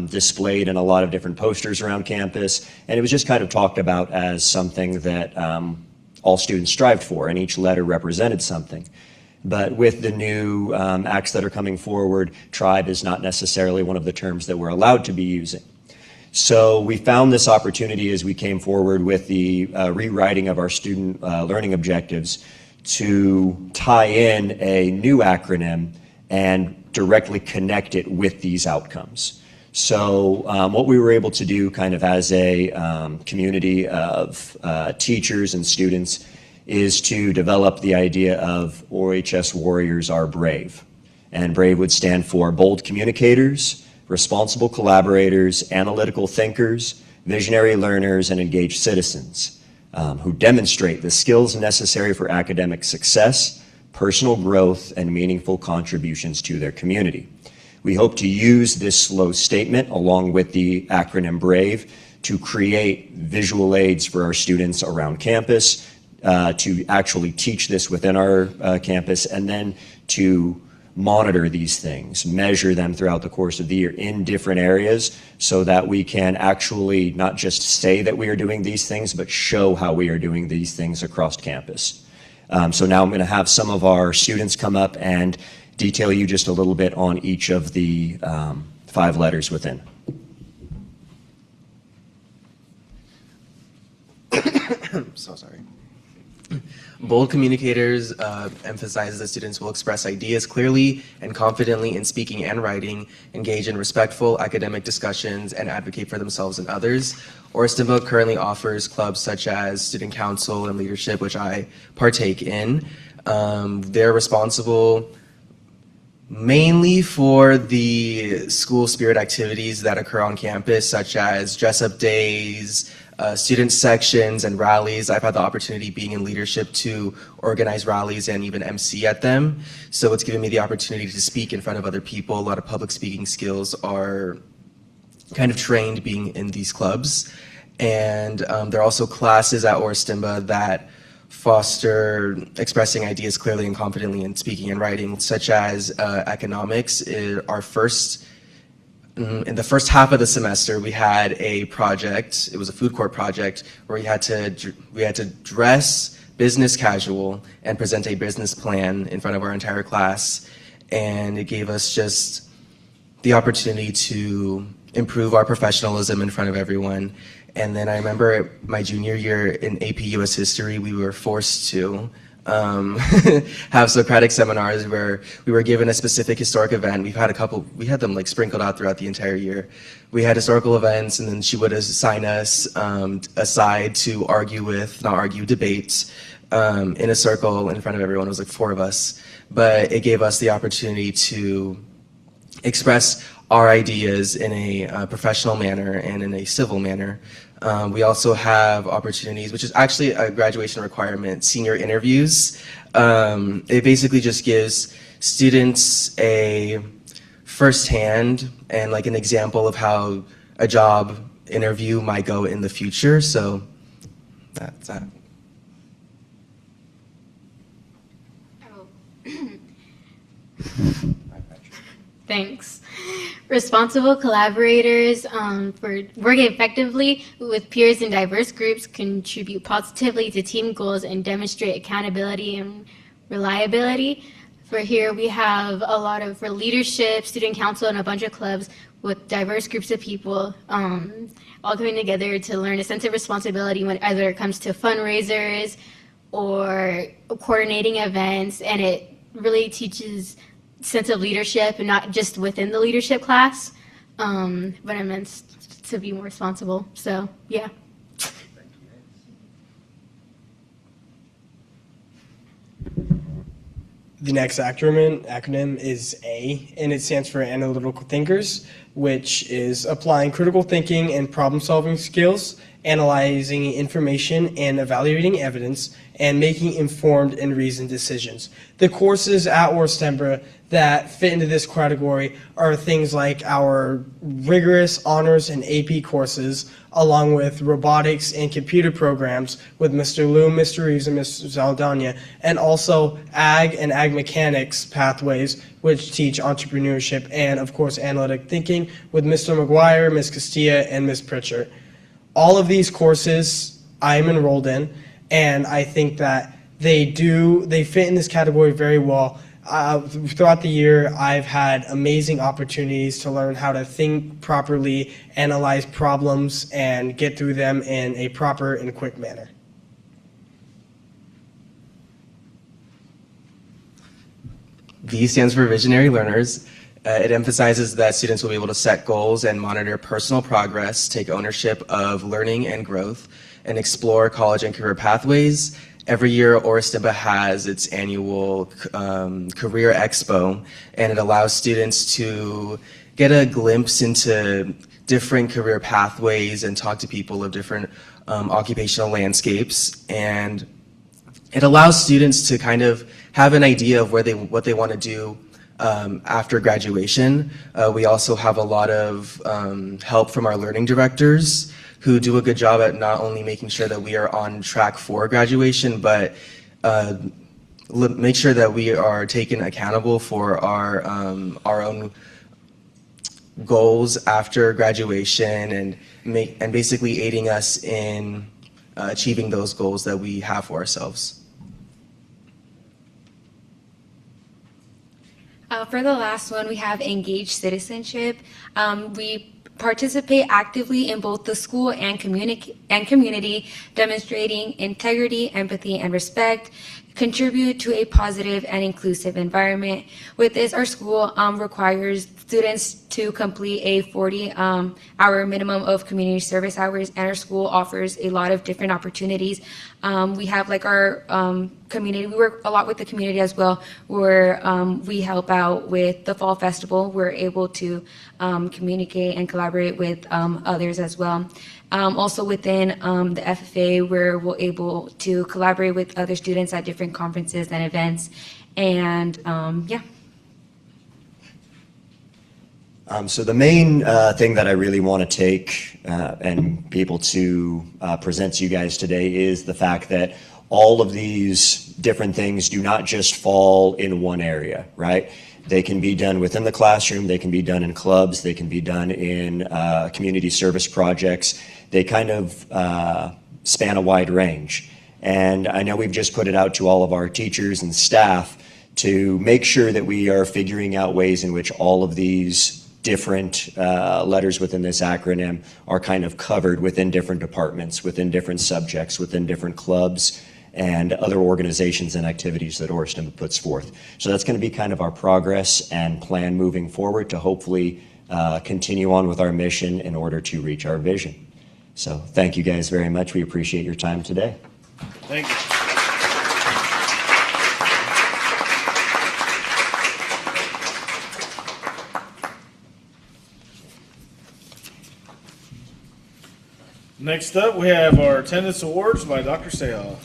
Speaker 21: displayed in a lot of different posters around campus, and it was just kind of talked about as something that all students strived for, and each letter represented something. But with the new acts that are coming forward, TRIBE is not necessarily one of the terms that we're allowed to be using. So we found this opportunity as we came forward with the rewriting of our student learning objectives to tie in a new acronym and directly connect it with these outcomes. So what we were able to do kind of as a community of teachers and students is to develop the idea of OHS Warriors are brave. And brave would stand for bold communicators, responsible collaborators, analytical thinkers, visionary learners, and engaged citizens who demonstrate the skills necessary for academic success, personal growth, and meaningful contributions to their community. We hope to use this slow statement along with the acronym BRAVE to create visual aids for our students around campus, to actually teach this within our campus, and then to monitor these things, measure them throughout the course of the year in different areas so that we can actually not just say that we are doing these things, but show how we are doing these things across campus. So now I'm going to have some of our students come up and detail you just a little bit on each of the 5 letters within.
Speaker 22: So sorry. Bold communicators emphasizes that students will express ideas clearly and confidently in speaking and writing, engage in respectful academic discussions, and advocate for themselves and others. Orristemba currently offers clubs such as student council and leadership, which I partake in. They're responsible mainly for the school spirit activities that occur on campus, such as dress-up days, student sections, and rallies. I've had the opportunity, being in leadership, to organize rallies and even MC at them. So it's given me the opportunity to speak in front of other people. A lot of public speaking skills are kind of trained being in these clubs. And there are also classes at Oristimba that foster expressing ideas clearly and confidently in speaking and writing, such as economics. In the first half of the semester, we had a project. It was a food court project where we had to dress business casual and present a business plan in front of our entire class. And it gave us just the opportunity to improve our professionalism in front of everyone. And then I remember my junior year in AP US History, we were forced to have Socratic seminars where we were given a specific historic event. We had them like sprinkled out throughout the entire year. We had historical events, and then she would assign us aside to debate in a circle in front of everyone. It was like 4 of us. But it gave us the opportunity to express our ideas in a professional manner and in a civil manner. We also have opportunities, which is actually a graduation requirement, senior interviews. It basically just gives students a firsthand and like an example of how a job interview might go in the future. So that's that.
Speaker 23: Thanks. Responsible collaborators for working effectively with peers in diverse groups contribute positively to team goals and demonstrate accountability and reliability. For here, we have a lot for leadership, student council, and a bunch of clubs with diverse groups of people all coming together to learn a sense of responsibility when either it comes to fundraisers or coordinating events, and it really teaches sense of leadership, and not just within the leadership class, but I meant to be more responsible. So, yeah.
Speaker 24: The next acronym is A, and it stands for Analytical Thinkers, which is applying critical thinking and problem-solving skills, analyzing information and evaluating evidence, and making informed and reasoned decisions. The courses at Oristimba that fit into this category are things like our rigorous honors and AP courses, along with robotics and computer programs with Mr. Loom, Mr. Reeves, and Mr. Zaldana, and also ag and ag mechanics pathways, which teach entrepreneurship and, of course, analytic thinking with Mr. McGuire, Ms. Castilla, and Ms. Pritchard. All of these courses I am enrolled in, and I think that they fit in this category very well. Throughout the year, I've had amazing opportunities to learn how to think properly, analyze problems, and get through them in a proper and quick manner.
Speaker 22: V stands for Visionary Learners. It emphasizes that students will be able to set goals and monitor personal progress, take ownership of learning and growth, and explore college and career pathways. Every year, Oristimba has its annual Career Expo, and it allows students to get a glimpse into different career pathways and talk to people of different occupational landscapes. And it allows students to kind of have an idea of what they want to do after graduation. We also have a lot of help from our learning directors, who do a good job at not only making sure that we are on track for graduation, but make sure that we are taken accountable for our own goals after graduation, and basically aiding us in achieving those goals that we have for ourselves.
Speaker 8: For the last one, we have engaged citizenship. We participate actively in both the school and community, demonstrating integrity, empathy, and respect
Speaker 2: contribute to a positive and inclusive environment. With this, our school requires students to complete a 40-hour minimum of community service hours, and our school offers a lot of different opportunities. We have like our community, we work a lot with the community as well, where we help out with the Fall Festival. We're able to communicate and collaborate with others as well. Also within the FFA, where we're able to collaborate with other students at different conferences and events. And yeah.
Speaker 21: So the main thing that I really want to take and be able to present to you guys today is the fact that all of these different things do not just fall in one area, right? They can be done within the classroom, they can be done in clubs, they can be done in community service projects. They kind of span a wide range. And I know we've just put it out to all of our teachers and staff to make sure that we are figuring out ways in which all of these different letters within this acronym are kind of covered within different departments, within different subjects, within different clubs, and other organizations and activities that Oriston puts forth. So that's going to be kind of our progress and plan moving forward to hopefully continue on with our mission in order to reach our vision. So thank you guys very much. We appreciate your time today.
Speaker 1: Thank you. Next up, we have our attendance awards by Dr. Sayal.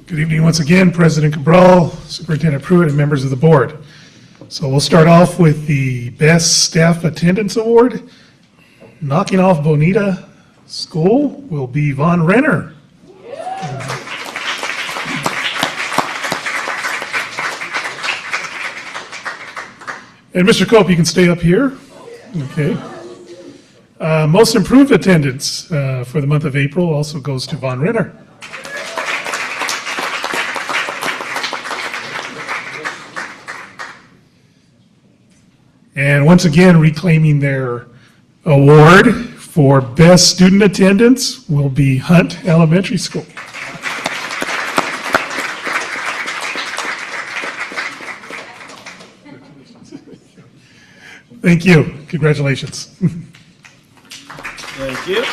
Speaker 6: Good evening once again, President Cabral, Superintendent Pruitt, and members of the board. So we'll start off with the Best Staff Attendance Award. Knocking off Bonita School will be Von Renner. And Mr. Cope, you can stay up here. Okay. Most improved attendance for the month of April also goes to Von Renner. And once again, reclaiming their award for best student attendance will be Hunt Elementary School. Thank you. Congratulations.
Speaker 1: Thank you.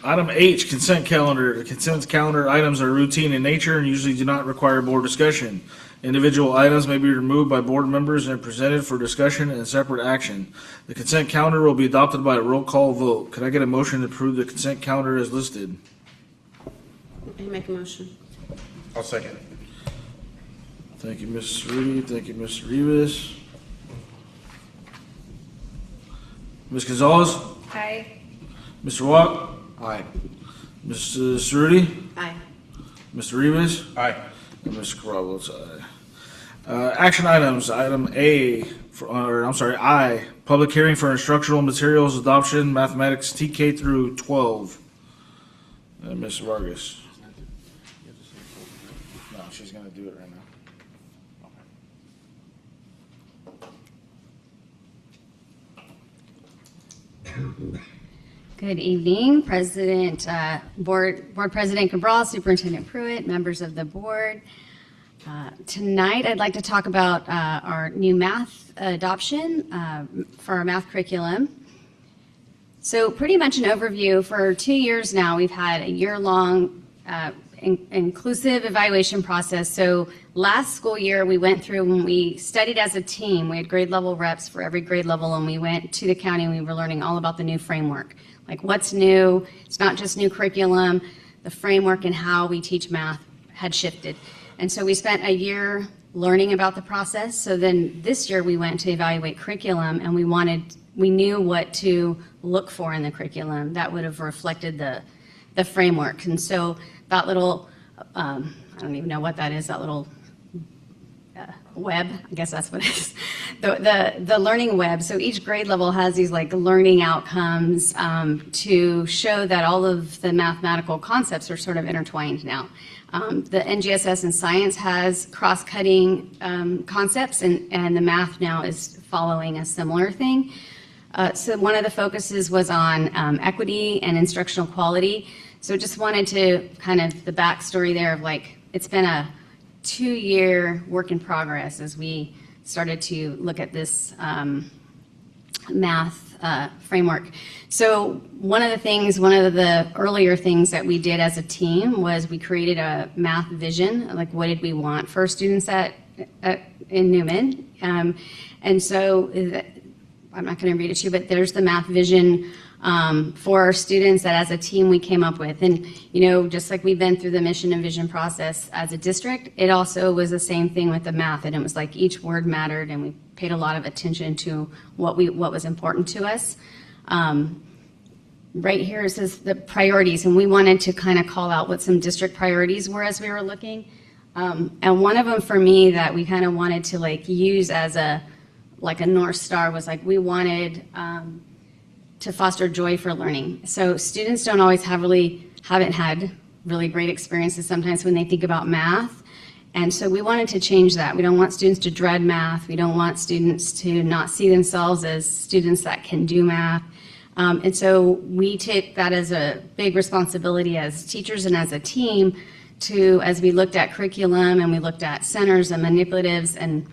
Speaker 1: Item H, consent calendar. The consent calendar items are routine in nature and usually do not require board discussion. Individual items may be removed by board members and presented for discussion and separate action. The consent calendar will be adopted by a roll call vote. Could I get a motion to approve the consent calendar as listed?
Speaker 4: I make a motion.
Speaker 1: I'll second. Thank you, Ms. Rudy. Thank you, Ms. Rivas. Ms. Gonzalez?
Speaker 2: Aye.
Speaker 1: Mr. Watt?
Speaker 3: Aye.
Speaker 1: Mrs. Rudy?
Speaker 4: Aye.
Speaker 1: Mr. Rivas?
Speaker 20: Aye.
Speaker 1: And Mr. Corral votes aye. Action items, item A, I, public hearing for instructional materials adoption, mathematics TK through 12. Ms. Vargas. No, she's going to do it right now.
Speaker 5: Good evening, Board President Cabral, Superintendent Pruitt, members of the board. Tonight, I'd like to talk about our new math adoption for our math curriculum. So pretty much an overview. For 2 years now, we've had a year-long inclusive evaluation process. So last school year, we went through when we studied as a team. We had grade level reps for every grade level, and we went to the county and we were learning all about the new framework. Like what's new, it's not just new curriculum, the framework and how we teach math had shifted. And so we spent a year learning about the process. So then this year we went to evaluate curriculum, and we knew what to look for in the curriculum that would have reflected the framework. And so that little, I don't even know what that is, that little web, I guess that's what it is, the learning web. So each grade level has these like learning outcomes to show that all of the mathematical concepts are sort of intertwined now. The NGSS in science has cross-cutting concepts, and the math now is following a similar thing. So one of the focuses was on equity and instructional quality. So just wanted to kind of the backstory there of like, it's been a 2-year work in progress as we started to look at this math framework. So one of the earlier things that we did as a team was we created a math vision, like what did we want for students in Newman. And so I'm not going to read it to you, but there's the math vision for our students that as a team we came up with. And, just like we've been through the mission and vision process as a district, it also was the same thing with the math. And it was like each word mattered and we paid a lot of attention to what was important to us. Right here it says the priorities, and we wanted to kind of call out what some district priorities were as we were looking. And one of them for me that we kind of wanted to use as a North Star was we wanted to foster joy for learning. So students don't always haven't had really great experiences sometimes when they think about math. And so we wanted to change that. We don't want students to dread math. We don't want students to not see themselves as students that can do math. And so we take that as a big responsibility as teachers and as a team to, as we looked at curriculum and we looked at centers and manipulatives, and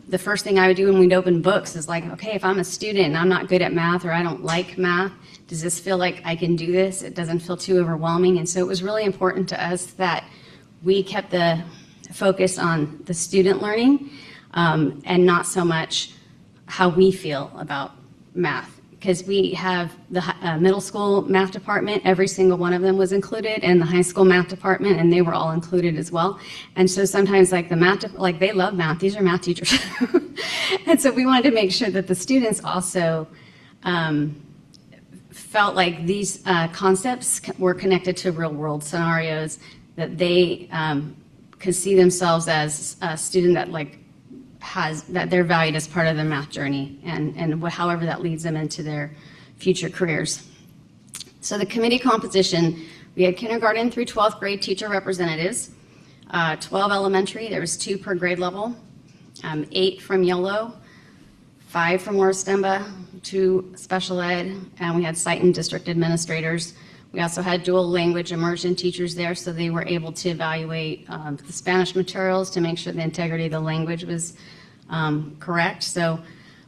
Speaker 5: the first thing I would do when we'd open books is okay, if I'm a student and I'm not good at math or I don't like math, does this feel like I can do this? It doesn't feel too overwhelming. And so it was really important to us that we kept the focus on the student learning and not so much how we feel about math. Because we have the middle school math department, every single one of them was included, and the high school math department, and they were all included as well. And so sometimes the math, they love math, these are math teachers. And so we wanted to make sure that the students also felt like these concepts were connected to real world scenarios, that they could see themselves as a student that that they're valued as part of their math journey, and however that leads them into their future careers. So the committee composition, we had kindergarten through 12th grade teacher representatives, 12 elementary, there was 2 per grade level, 8 from YOLO, 5 from Oristemba, 2 special ed, and we had site and district administrators. We also had dual language immersion teachers there, so they were able to evaluate the Spanish materials to make sure the integrity of the language was correct. So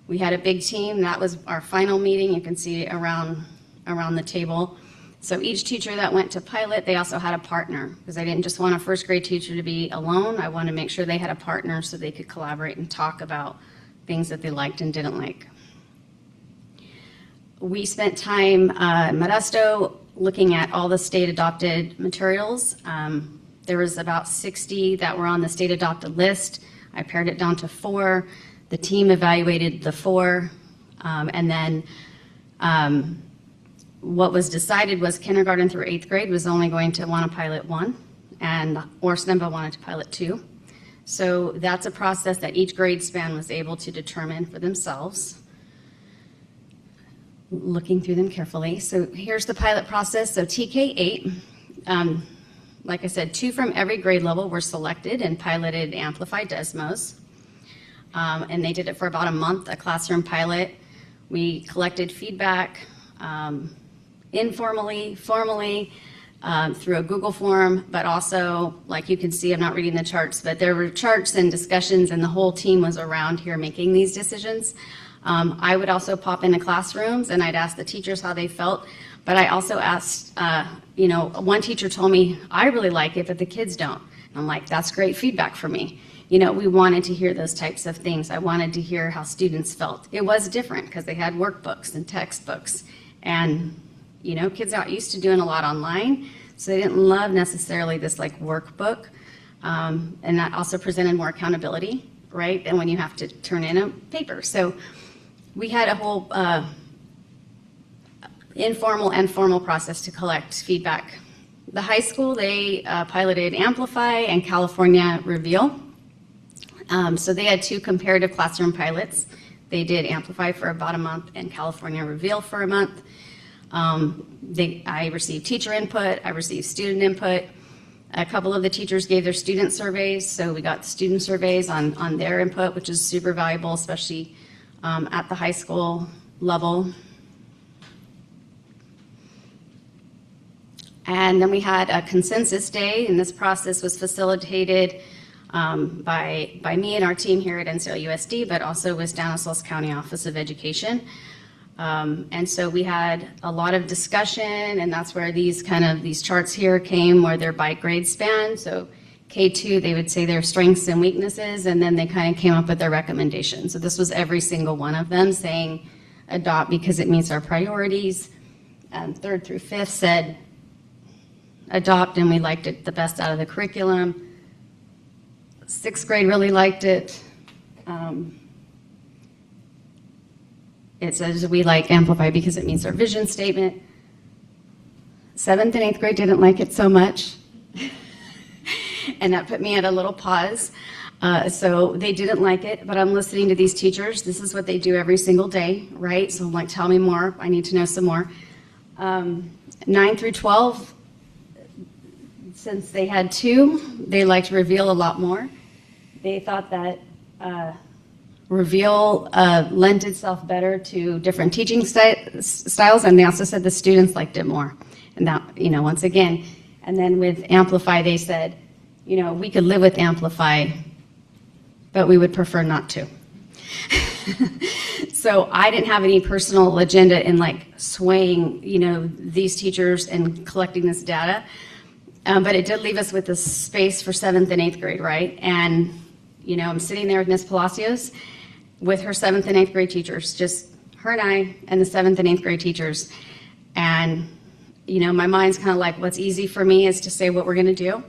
Speaker 5: we had a big team. That was our final meeting. You can see around the table. So each teacher that went to pilot, they also had a partner, because I didn't just want a first grade teacher to be alone. I wanted to make sure they had a partner so they could collaborate and talk about things that they liked and didn't like. We spent time in Modesto looking at all the state adopted materials. There was about 60 that were on the state adopted list. I pared it down to 4. The team evaluated the 4, and then what was decided was kindergarten through 8th grade was only going to want to pilot 1, and Oristemba wanted to pilot 2. So that's a process that each grade span was able to determine for themselves, looking through them carefully. So here's the pilot process. So TK8, like I said, 2 from every grade level were selected and piloted amplified Desmos. And they did it for about a month, a classroom pilot. We collected feedback informally, formally, through a Google form, but also, like you can see, I'm not reading the charts, but there were charts and discussions, and the whole team was around here making these decisions. I would also pop into classrooms and I'd ask the teachers how they felt, but I also asked, one teacher told me, I really like it, but the kids don't. And I'm like, that's great feedback for me. We wanted to hear those types of things. I wanted to hear how students felt. It was different because they had workbooks and textbooks, and kids aren't used to doing a lot online, so they didn't love necessarily this workbook, and that also presented more accountability, right, than when you have to turn in a paper. So we had a whole informal and formal process to collect feedback. The high school, they piloted Amplify and California Reveal. So they had 2 comparative classroom pilots. They did Amplify for about a month and California Reveal for a month. I received teacher input, I received student input. A couple of the teachers gave their student surveys, so we got student surveys on their input, which is super valuable, especially at the high school level. And then we had a consensus day, and this process was facilitated by me and our team here at NCLUSD, but also with Stanislaus County Office of Education. And so we had a lot of discussion, and that's where these charts here came, where they're by grade span. So K2, they would say their strengths and weaknesses, and then they kind of came up with their recommendations. So this was every single one of them saying adopt because it meets our priorities. 3rd through 5th said adopt, and we liked it the best out of the curriculum. 6th grade really liked it. It says we like Amplify because it meets our vision statement. 7th and 8th grade didn't like it so much. And that put me at a little pause. So they didn't like it, but I'm listening to these teachers. This is what they do every single day, right? So I'm like, tell me more. I need to know some more. 9 through 12, since they had 2, they liked Reveal a lot more. They thought that Reveal lent itself better to different teaching styles, and they also said the students liked it more. And that, once again, and then with Amplify, they said, we could live with Amplify, but we would prefer not to. So I didn't have any personal agenda in swaying, these teachers and collecting this data. But it did leave us with this space for 7th and 8th grade, right? And, I'm sitting there with Ms. Palacios with her 7th and 8th grade teachers, just her and I and the 7th and 8th grade teachers. And, my mind's kind of like, what's easy for me is to say what we're going to do.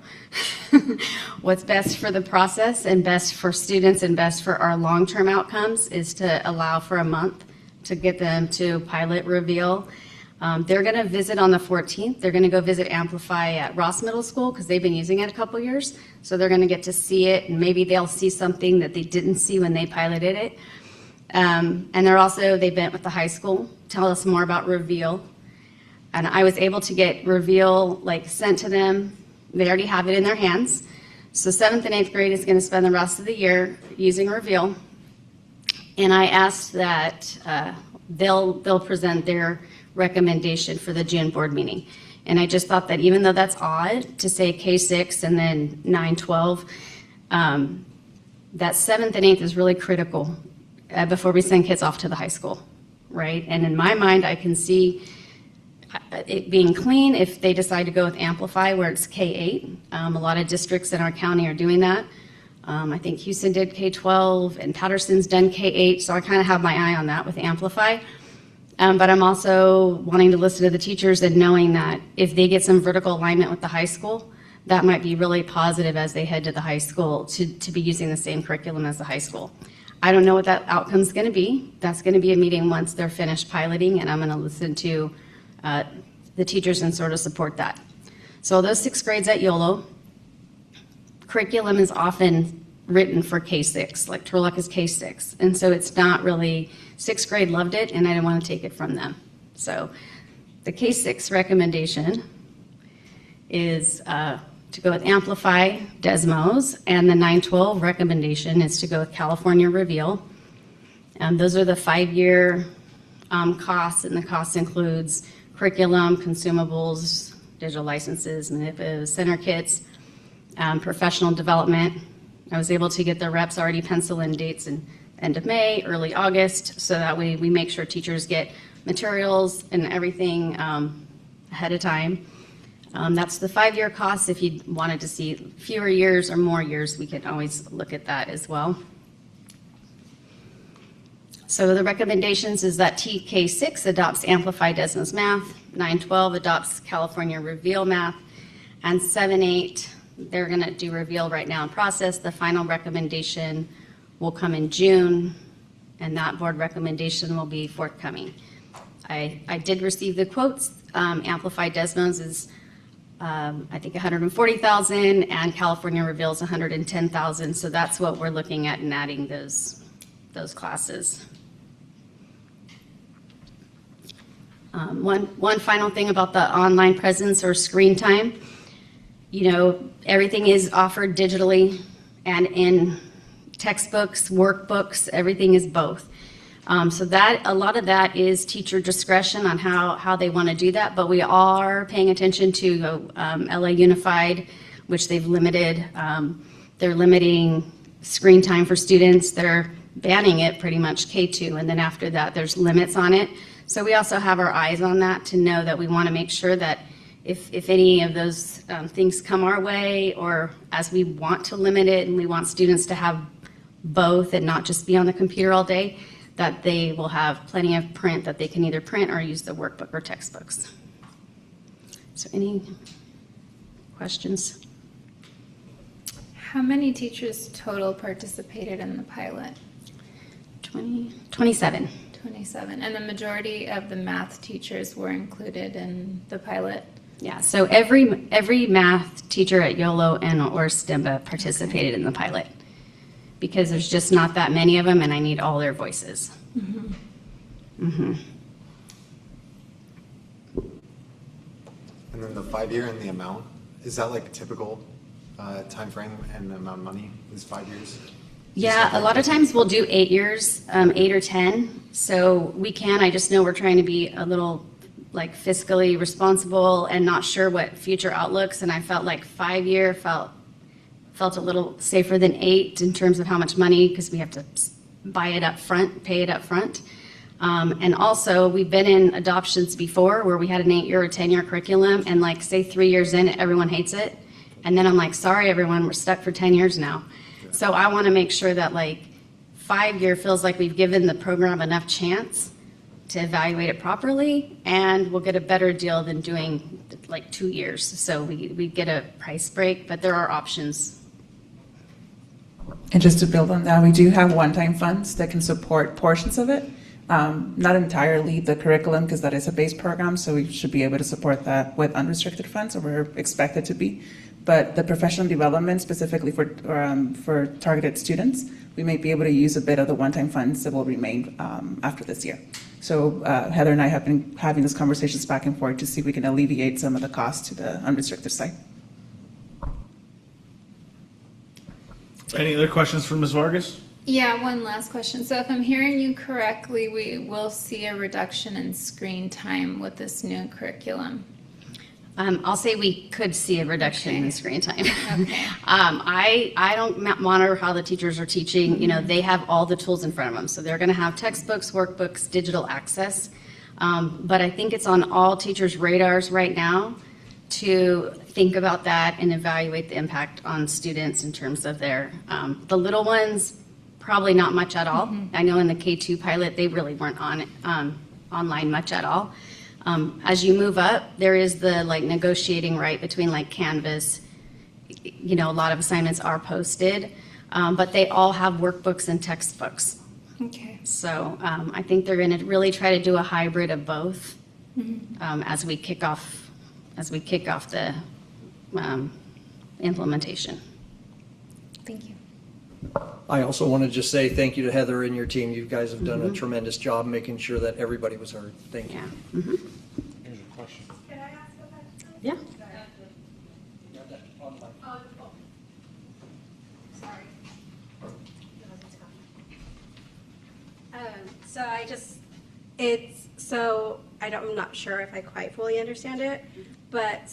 Speaker 5: What's best for the process and best for students and best for our long-term outcomes is to allow for a month to get them to pilot Reveal. They're going to visit on the 14th. They're going to go visit Amplify at Ross Middle School because they've been using it a couple years. So they're going to get to see it, and maybe they'll see something that they didn't see when they piloted it. And they met with the high school, tell us more about Reveal. And I was able to get Reveal sent to them. They already have it in their hands. So 7th and 8th grade is going to spend the rest of the year using Reveal. And I asked that they'll present their recommendation for the June board meeting. And I just thought that even though that's odd to say K6 and then 9-12, that 7th and 8th is really critical before we send kids off to the high school, right? And in my mind, I can see it being clean if they decide to go with Amplify where it's K8. A lot of districts in our county are doing that. I think Houston did K12 and Patterson's done K8, so I kind of have my eye on that with Amplify. But I'm also wanting to listen to the teachers and knowing that if they get some vertical alignment with the high school, that might be really positive as they head to the high school to be using the same curriculum as the high school. I don't know what that outcome's going to be. That's going to be a meeting once they're finished piloting, and I'm going to listen to the teachers and sort of support that. So those 6th grades at YOLO, curriculum is often written for K6, like Turlock is K6. And so it's not really, 6th grade loved it, and I didn't want to take it from them. So the K6 recommendation is to go with Amplify, Desmos, and the 9-12 recommendation is to go with California Reveal. Those are the 5-year costs, and the cost includes curriculum, consumables, digital licenses, manipulative center kits, professional development. I was able to get the reps already pencil in dates in end of May, early August, so that way we make sure teachers get materials and everything ahead of time. That's the 5-year cost. If you wanted to see fewer years or more years, we can always look at that as well. So the recommendations is that TK6 adopts Amplify Desmos Math, 9-12 adopts California Reveal Math, and 7-8, they're going to do Reveal right now in process. The final recommendation will come in June, and that board recommendation will be forthcoming. I did receive the quotes. Amplify Desmos is, I think, $140,000, and California Reveal is $110,000. So that's what we're looking at in adding those classes. One final thing about the online presence or screen time. Everything is offered digitally and in textbooks, workbooks, everything is both. So that, a lot of that is teacher discretion on how they want to do that, but we are paying attention to LA Unified, which they've limited. They're limiting screen time for students. They're banning it pretty much K2, and then after that, there's limits on it. So we also have our eyes on that to know that we want to make sure that if any of those things come our way, or as we want to limit it and we want students to have both and not just be on the computer all day, that they will have plenty of print that they can either print or use the workbook or textbooks. So any questions?
Speaker 7: How many teachers total participated in the pilot?
Speaker 5: 27.
Speaker 7: 27. And the majority of the math teachers were included in the pilot?
Speaker 5: Yeah, so every math teacher at YOLO and or STEMBA participated in the pilot, because there's just not that many of them, and I need all their voices.
Speaker 7: Mm-hmm.
Speaker 5: Mm-hmm.
Speaker 9: And then the 5-year and the amount, is that like a typical time frame, and the amount of money is 5 years?
Speaker 5: Yeah, a lot of times we'll do 8 years, 8 or 10. So we can, I just know we're trying to be a little like fiscally responsible and not sure what future outlooks. And I felt like 5-year felt a little safer than 8 in terms of how much money, because we have to buy it up front, pay it up front. And also we've been in adoptions before where we had an 8-year or 10-year curriculum, and like say 3 years in, everyone hates it. And then I'm like, sorry, everyone, we're stuck for 10 years now. So I want to make sure that like 5-year feels like we've given the program enough chance to evaluate it properly, and we'll get a better deal than doing like 2 years. So we get a price break, but there are options.
Speaker 10: And just to build on that, we do have one-time funds that can support portions of it. Not entirely the curriculum, because that is a base program, so we should be able to support that with unrestricted funds, or we're expected to be. But the professional development, specifically for targeted students, we may be able to use a bit of the one-time funds that will remain after this year. So Heather and I have been having these conversations back and forth to see if we can alleviate some of the costs to the unrestricted side.
Speaker 1: Any other questions for Ms. Vargas?
Speaker 7: Yeah, one last question. So if I'm hearing you correctly, we will see a reduction in screen time with this new curriculum.
Speaker 5: I'll say we could see a reduction in screen time. Okay. I don't monitor how the teachers are teaching. You know, they have all the tools in front of them. So they're going to have textbooks, workbooks, digital access. But I think it's on all teachers' radars right now to think about that and evaluate the impact on students in terms of their, the little ones, probably not much at all. I know in the K2 pilot, they really weren't on online much at all. As you move up, there is the like negotiating right between like Canvas. You know, a lot of assignments are posted, but they all have workbooks and textbooks.
Speaker 7: Okay.
Speaker 5: So I think they're going to really try to do a hybrid of both as we kick off the implementation.
Speaker 7: Thank you.
Speaker 11: I also want to just say thank you to Heather and your team. You guys have done a tremendous job making sure that everybody was heard. Thank you.
Speaker 9: Here's a question.
Speaker 5: Yeah.
Speaker 25: I'm not sure if I quite fully understand it, but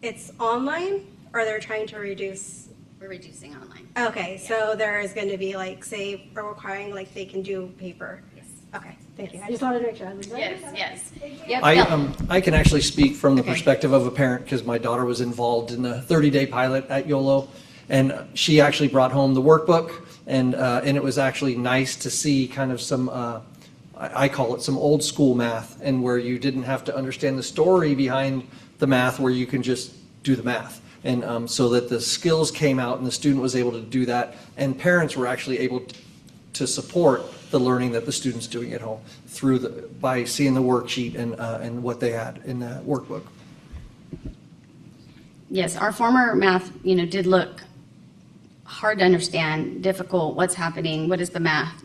Speaker 25: it's online, or they're trying to reduce?
Speaker 5: We're reducing online.
Speaker 25: Okay, so there is going to be like, say, or requiring like they can do paper? Yes. Okay, thank you. I just wanted to make sure I was right.
Speaker 5: Yes. Yep.
Speaker 11: I can actually speak from the perspective of a parent, because my daughter was involved in the 30-day pilot at YOLO, and she actually brought home the workbook, and it was actually nice to see kind of some, I call it some old school math, and where you didn't have to understand the story behind the math, where you can just do the math. And so that the skills came out and the student was able to do that, and parents were actually able to support the learning that the student's doing at home by seeing the worksheet and what they had in the workbook.
Speaker 5: Yes, our former math, did look hard to understand, difficult, what's happening, what is the math?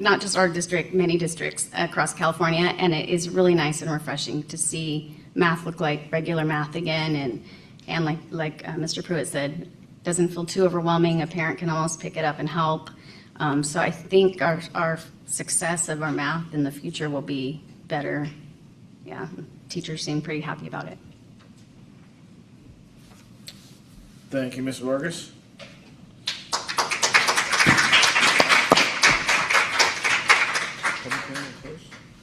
Speaker 5: Not just our district, many districts across California, and it is really nice and refreshing to see math look like regular math again, and like Mr. Pruitt said, doesn't feel too overwhelming. A parent can almost pick it up and help. So I think our success of our math in the future will be better. Yeah, teachers seem pretty happy about it.
Speaker 1: Thank you, Ms. Vargas.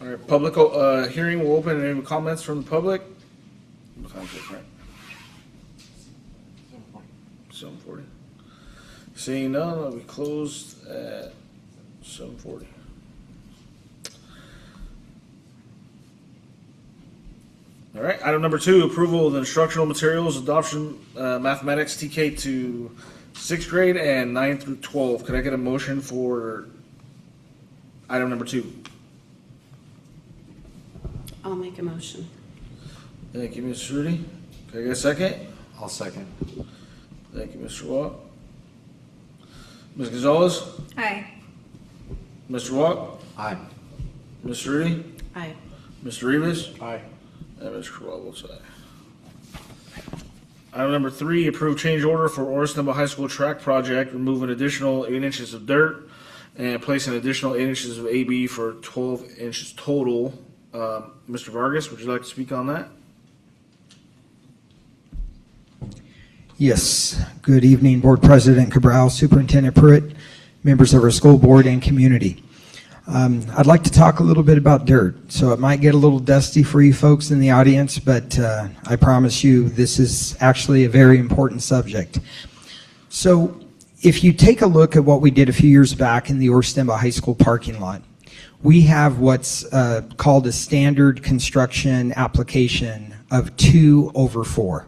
Speaker 1: All right, public hearing will open. Any comments from the public? What time is it, Frank? 7:40. Seeing none, we closed at 7:40. All right, item number 2, approval of the instructional materials adoption, mathematics TK to 6th grade and 9 through 12. Could I get a motion for item number 2?
Speaker 4: I'll make a motion.
Speaker 1: Thank you, Ms. Rudy. Can I get a second?
Speaker 9: I'll second.
Speaker 1: Thank you, Mr. Watt. Ms. Gonzalez?
Speaker 7: Aye.
Speaker 1: Mr. Watt?
Speaker 9: Aye.
Speaker 1: Ms. Rudy?
Speaker 4: Aye.
Speaker 1: Mr. Rivas?
Speaker 9: Aye.
Speaker 1: And Mr. Crowell votes aye. Item number 3, approve change order for Orriston High School track project, remove an additional 8 inches of dirt and place an additional 8 inches of AB for 12 inches total. Mr. Vargas, would you like to speak on that?
Speaker 12: Yes. Good evening, Board President Cabral, Superintendent Pruitt, members of our school board and community. I'd like to talk a little bit about dirt. So it might get a little dusty for you folks in the audience, but I promise you this is actually a very important subject. So if you take a look at what we did a few years back in the Orriston High School parking lot, we have what's called a standard construction application of 2/4.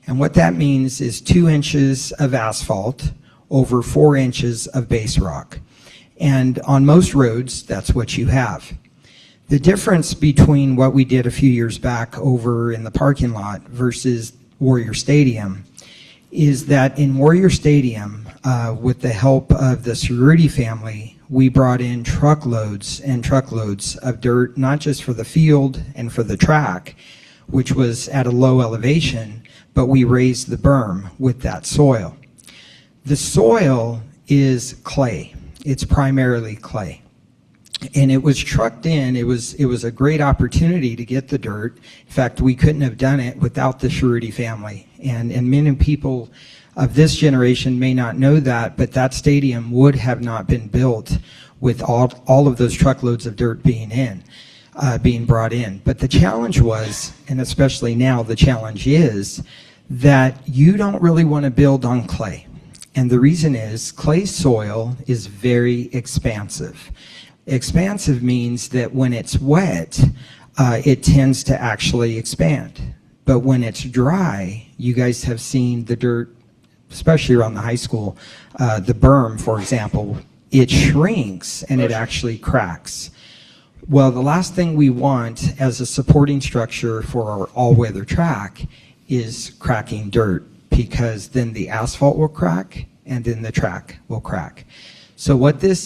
Speaker 12: And what that means is 2 inches of asphalt over 4 inches of base rock. And on most roads, that's what you have. The difference between what we did a few years back over in the parking lot versus Warrior Stadium is that in Warrior Stadium, with the help of the Cerruti family, we brought in truckloads and truckloads of dirt, not just for the field and for the track, which was at a low elevation, but we raised the berm with that soil. The soil is clay. It's primarily clay. And it was trucked in. It was a great opportunity to get the dirt. In fact, we couldn't have done it without the Cerruti family. And many people of this generation may not know that, but that stadium would have not been built with all of those truckloads of dirt being brought in. But the challenge was, and especially now the challenge is, that you don't really want to build on clay. And the reason is clay soil is very expansive. Expansive means that when it's wet, it tends to actually expand. But when it's dry, you guys have seen the dirt, especially around the high school, the berm, for example, it shrinks and it actually cracks. Well, the last thing we want as a supporting structure for our all-weather track is cracking dirt, because then the asphalt will crack and then the track will crack. So what this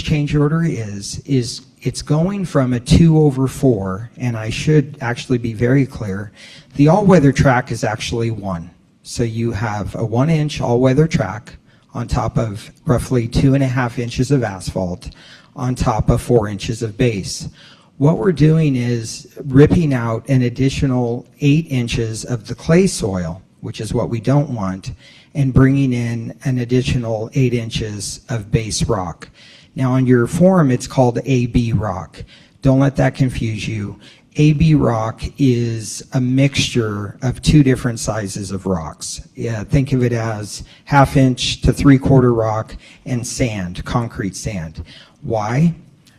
Speaker 12: change order is it's going from a 2/4, and I should actually be very clear, the all-weather track is actually 1. So you have a 1-inch all-weather track on top of roughly 2.5 inches of asphalt on top of 4 inches of base. What we're doing is ripping out an additional 8 inches of the clay soil, which is what we don't want, and bringing in an additional 8 inches of base rock. Now on your form, it's called AB rock. Don't let that confuse you. AB rock is a mixture of 2 different sizes of rocks. Yeah, think of it as 1/2 inch to 3/4 rock and sand, concrete sand. Why?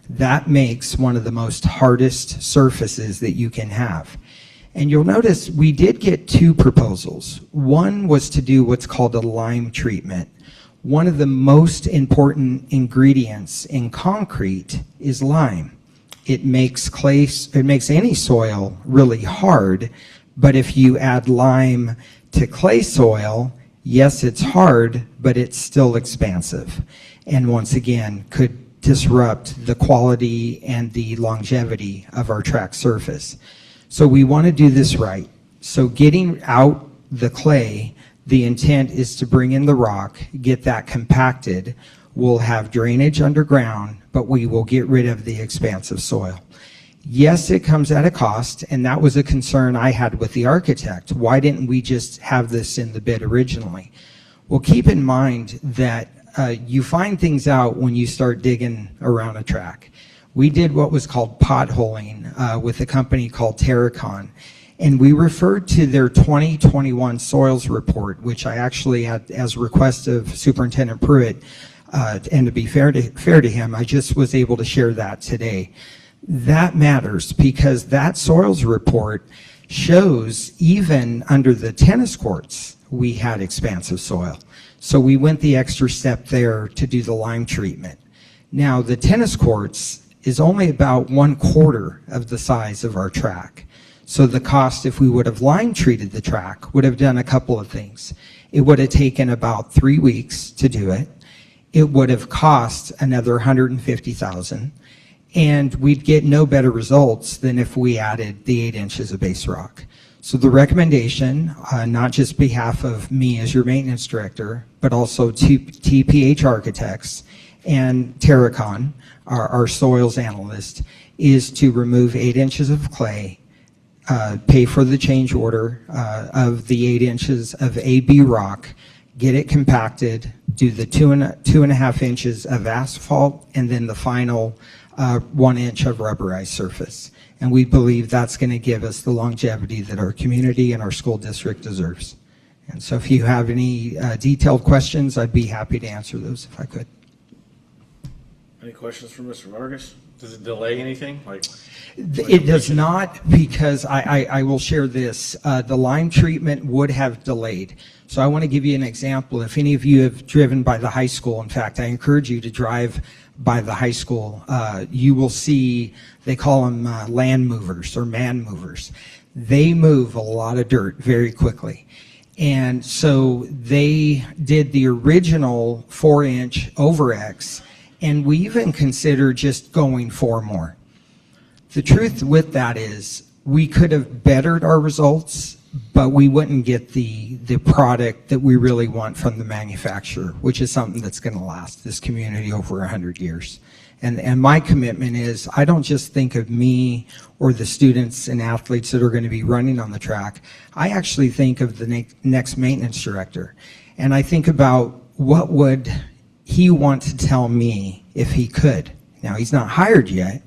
Speaker 12: That makes one of the most hardest surfaces that you can have. And you'll notice we did get 2 proposals. One was to do what's called a lime treatment. One of the most important ingredients in concrete is lime. It makes any soil really hard, but if you add lime to clay soil, yes, it's hard, but it's still expansive. And once again, could disrupt the quality and the longevity of our track surface. So we want to do this right. So getting out the clay, the intent is to bring in the rock, get that compacted. We'll have drainage underground, but we will get rid of the expansive soil. Yes, it comes at a cost, and that was a concern I had with the architect. Why didn't we just have this in the bid originally? Well, keep in mind that you find things out when you start digging around a track. We did what was called potholing with a company called Terracon, and we referred to their 2021 soils report, which I actually had as a request of Superintendent Pruitt, and to be fair to him, I just was able to share that today. That matters because that soils report shows even under the tennis courts, we had expansive soil. So we went the extra step there to do the lime treatment. Now, the tennis courts is only about 1/4 of the size of our track. So the cost, if we would have lime treated the track, would have done a couple of things. It would have taken about 3 weeks to do it. It would have cost another $150,000, and we'd get no better results than if we added the 8 inches of base rock. So the recommendation, not just behalf of me as your maintenance director, but also TPH Architects and Terracon, our soils analyst, is to remove 8 inches of clay, pay for the change order of the 8 inches of AB rock, get it compacted, do the 2.5 inches of asphalt, and then the final 1 inch of rubberized surface. And we believe that's going to give us the longevity that our community and our school district deserves. And so if you have any detailed questions, I'd be happy to answer those if I could.
Speaker 1: Any questions for Mr. Vargas?
Speaker 20: Does it delay anything?
Speaker 12: It does not, because I will share this. The lime treatment would have delayed. So I want to give you an example. If any of you have driven by the high school, in fact, I encourage you to drive by the high school. You will see, they call them land movers or man movers. They move a lot of dirt very quickly. And so they did the original 4-inch over X, and we even considered just going 4 more. The truth with that is we could have bettered our results, but we wouldn't get the product that we really want from the manufacturer, which is something that's going to last this community over 100 years. And my commitment is I don't just think of me or the students and athletes that are going to be running on the track. I actually think of the next maintenance director. And I think about what would he want to tell me if he could. Now, he's not hired yet,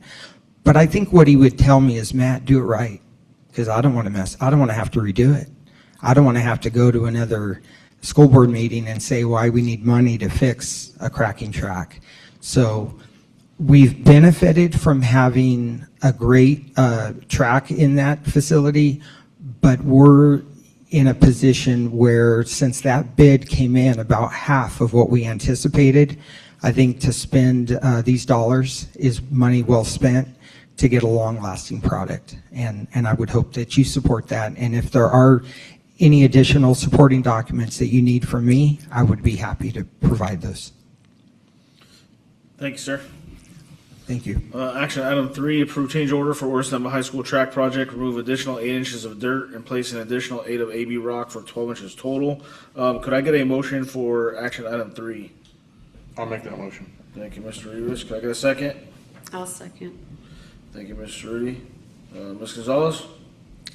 Speaker 12: but I think what he would tell me is, Matt, do it right, because I don't want to have to redo it. I don't want to have to go to another school board meeting and say why we need money to fix a cracking track. So we've benefited from having a great track in that facility, but we're in a position where, since that bid came in about half of what we anticipated, I think to spend these dollars is money well spent to get a long-lasting product. And I would hope that you support that. And if there are any additional supporting documents that you need from me, I would be happy to provide those.
Speaker 1: Thank you, sir.
Speaker 12: Thank you.
Speaker 1: Action item 3, approve change order for Orson High School track project, remove additional 8 inches of dirt and place an additional 8 of AB rock for 12 inches total. Could I get a motion for action item 3?
Speaker 20: I'll make that motion.
Speaker 1: Thank you, Mr. Rivas. Could I get a second?
Speaker 4: I'll second.
Speaker 1: Thank you, Ms. Rudy. Ms. Gonzalez?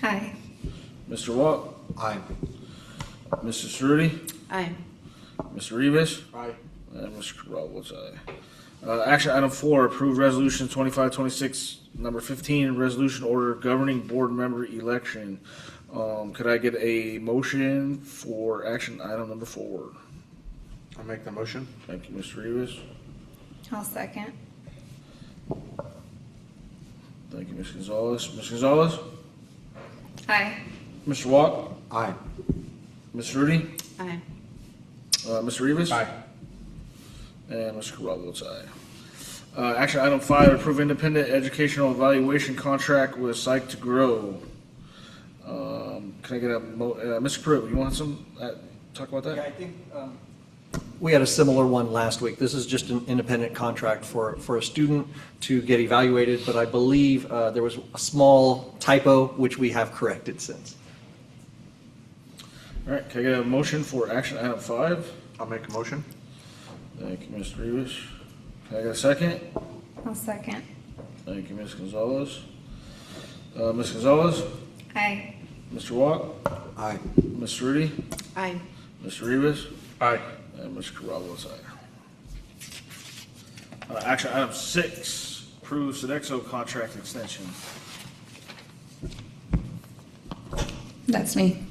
Speaker 7: Aye.
Speaker 1: Mr. Watt?
Speaker 9: Aye.
Speaker 1: Mrs. Rudy?
Speaker 4: Aye.
Speaker 1: Mr. Rivas?
Speaker 20: Aye.
Speaker 1: And Mr. Cabral votes aye. Action item 4, approve resolution 2526, number 15, resolution order governing board member election. Could I get a motion for action item number 4?
Speaker 20: I'll make the motion.
Speaker 1: Thank you, Mr. Rivas.
Speaker 7: I'll second.
Speaker 1: Thank you, Ms. Gonzalez. Ms. Gonzalez?
Speaker 7: Aye.
Speaker 1: Mr. Watt?
Speaker 9: Aye.
Speaker 1: Ms. Rudy?
Speaker 4: Aye.
Speaker 1: Mr. Rivas?
Speaker 20: Aye.
Speaker 1: And Mr. Cabral votes aye. Action item 5, approve independent educational evaluation contract with Psych to Grow. Can I get a Mr. Pruitt, you want some talk about that?
Speaker 11: Yeah, I think we had a similar one last week. This is just an independent contract for a student to get evaluated, but I believe there was a small typo which we have corrected since.
Speaker 1: All right, can I get a motion for action item 5?
Speaker 20: I'll make a motion.
Speaker 1: Thank you, Mr. Rivas. Can I get a second?
Speaker 7: I'll second.
Speaker 1: Thank you, Ms. Gonzalez. Ms. Gonzalez?
Speaker 7: Aye.
Speaker 1: Mr. Watt?
Speaker 9: Aye.
Speaker 1: Ms. Rudy?
Speaker 4: Aye.
Speaker 1: Mr. Rivas?
Speaker 20: Aye.
Speaker 1: And Mr. Corral votes aye. Action item 6, approve Sodexo contract extension.
Speaker 10: That's me.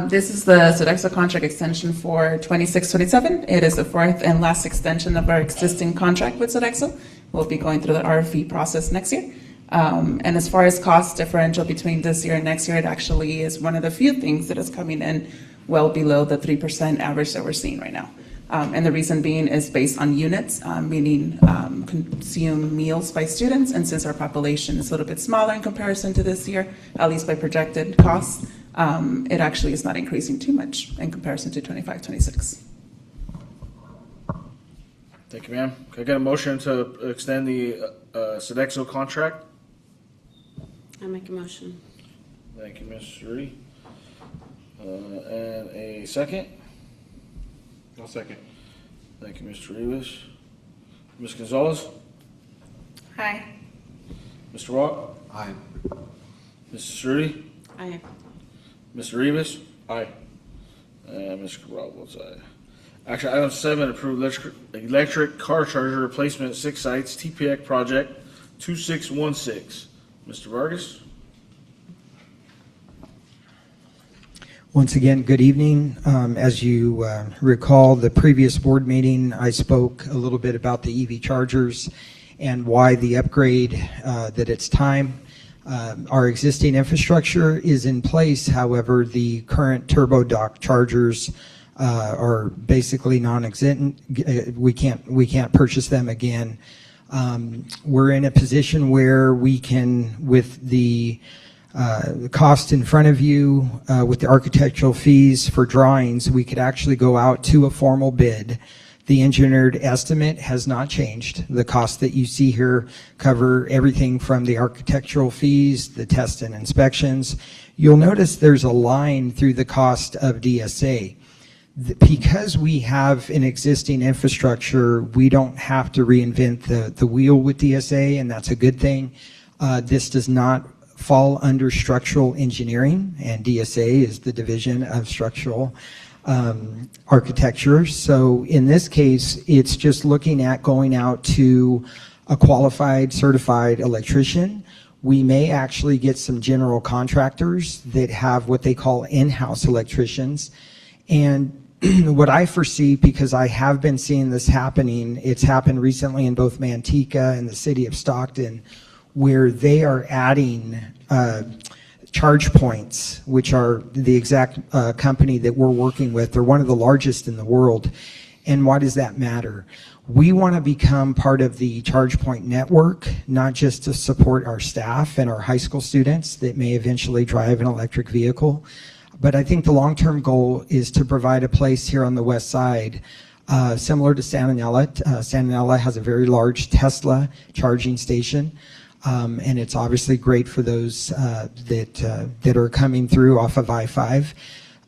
Speaker 10: This is the Sodexo contract extension for 26-27. It is the fourth and last extension of our existing contract with Sodexo. We'll be going through the RFP process next year. And as far as cost differential between this year and next year, it actually is one of the few things that is coming in well below the 3% average that we're seeing right now. And the reason being is based on units, meaning consumed meals by students. And since our population is a little bit smaller in comparison to this year, at least by projected costs, it actually is not increasing too much in comparison to 25-26.
Speaker 1: Thank you, ma'am. Can I get a motion to extend the Sodexo contract?
Speaker 4: I make a motion.
Speaker 1: Thank you, Ms. Rudy. And a second?
Speaker 20: I'll second.
Speaker 1: Thank you, Mr. Rivas. Ms. Gonzalez?
Speaker 7: Aye.
Speaker 1: Mr. Watt?
Speaker 9: Aye.
Speaker 1: Mrs. Rudy?
Speaker 4: Aye.
Speaker 1: Mr. Rivas?
Speaker 20: Aye.
Speaker 1: And Mr. Corral votes aye. Action item 7, approve electric car charger replacement 6 sites, TPX project 2616. Mr. Vargas?
Speaker 12: Once again, good evening. As you recall, the previous board meeting, I spoke a little bit about the EV chargers and why the upgrade, that it's time. Our existing infrastructure is in place. However, the current turbo dock chargers are basically non-existent. We can't purchase them again. We're in a position where we can, with the cost in front of you, with the architectural fees for drawings, we could actually go out to a formal bid. The engineered estimate has not changed. The costs that you see here cover everything from the architectural fees, the test and inspections. You'll notice there's a line through the cost of DSA. Because we have an existing infrastructure, we don't have to reinvent the wheel with DSA, and that's a good thing. This does not fall under structural engineering, and DSA is the division of structural architecture. So in this case, it's just looking at going out to a qualified, certified electrician. We may actually get some general contractors that have what they call in-house electricians. And what I foresee, because I have been seeing this happening, it's happened recently in both Manteca and the city of Stockton, where they are adding charge points, which are the exact company that we're working with. They're one of the largest in the world. And why does that matter? We want to become part of the charge point network, not just to support our staff and our high school students that may eventually drive an electric vehicle, but I think the long-term goal is to provide a place here on the west side, similar to Santa Anela. Santa Anela has a very large Tesla charging station. And it's obviously great for those that are coming through off of I-5.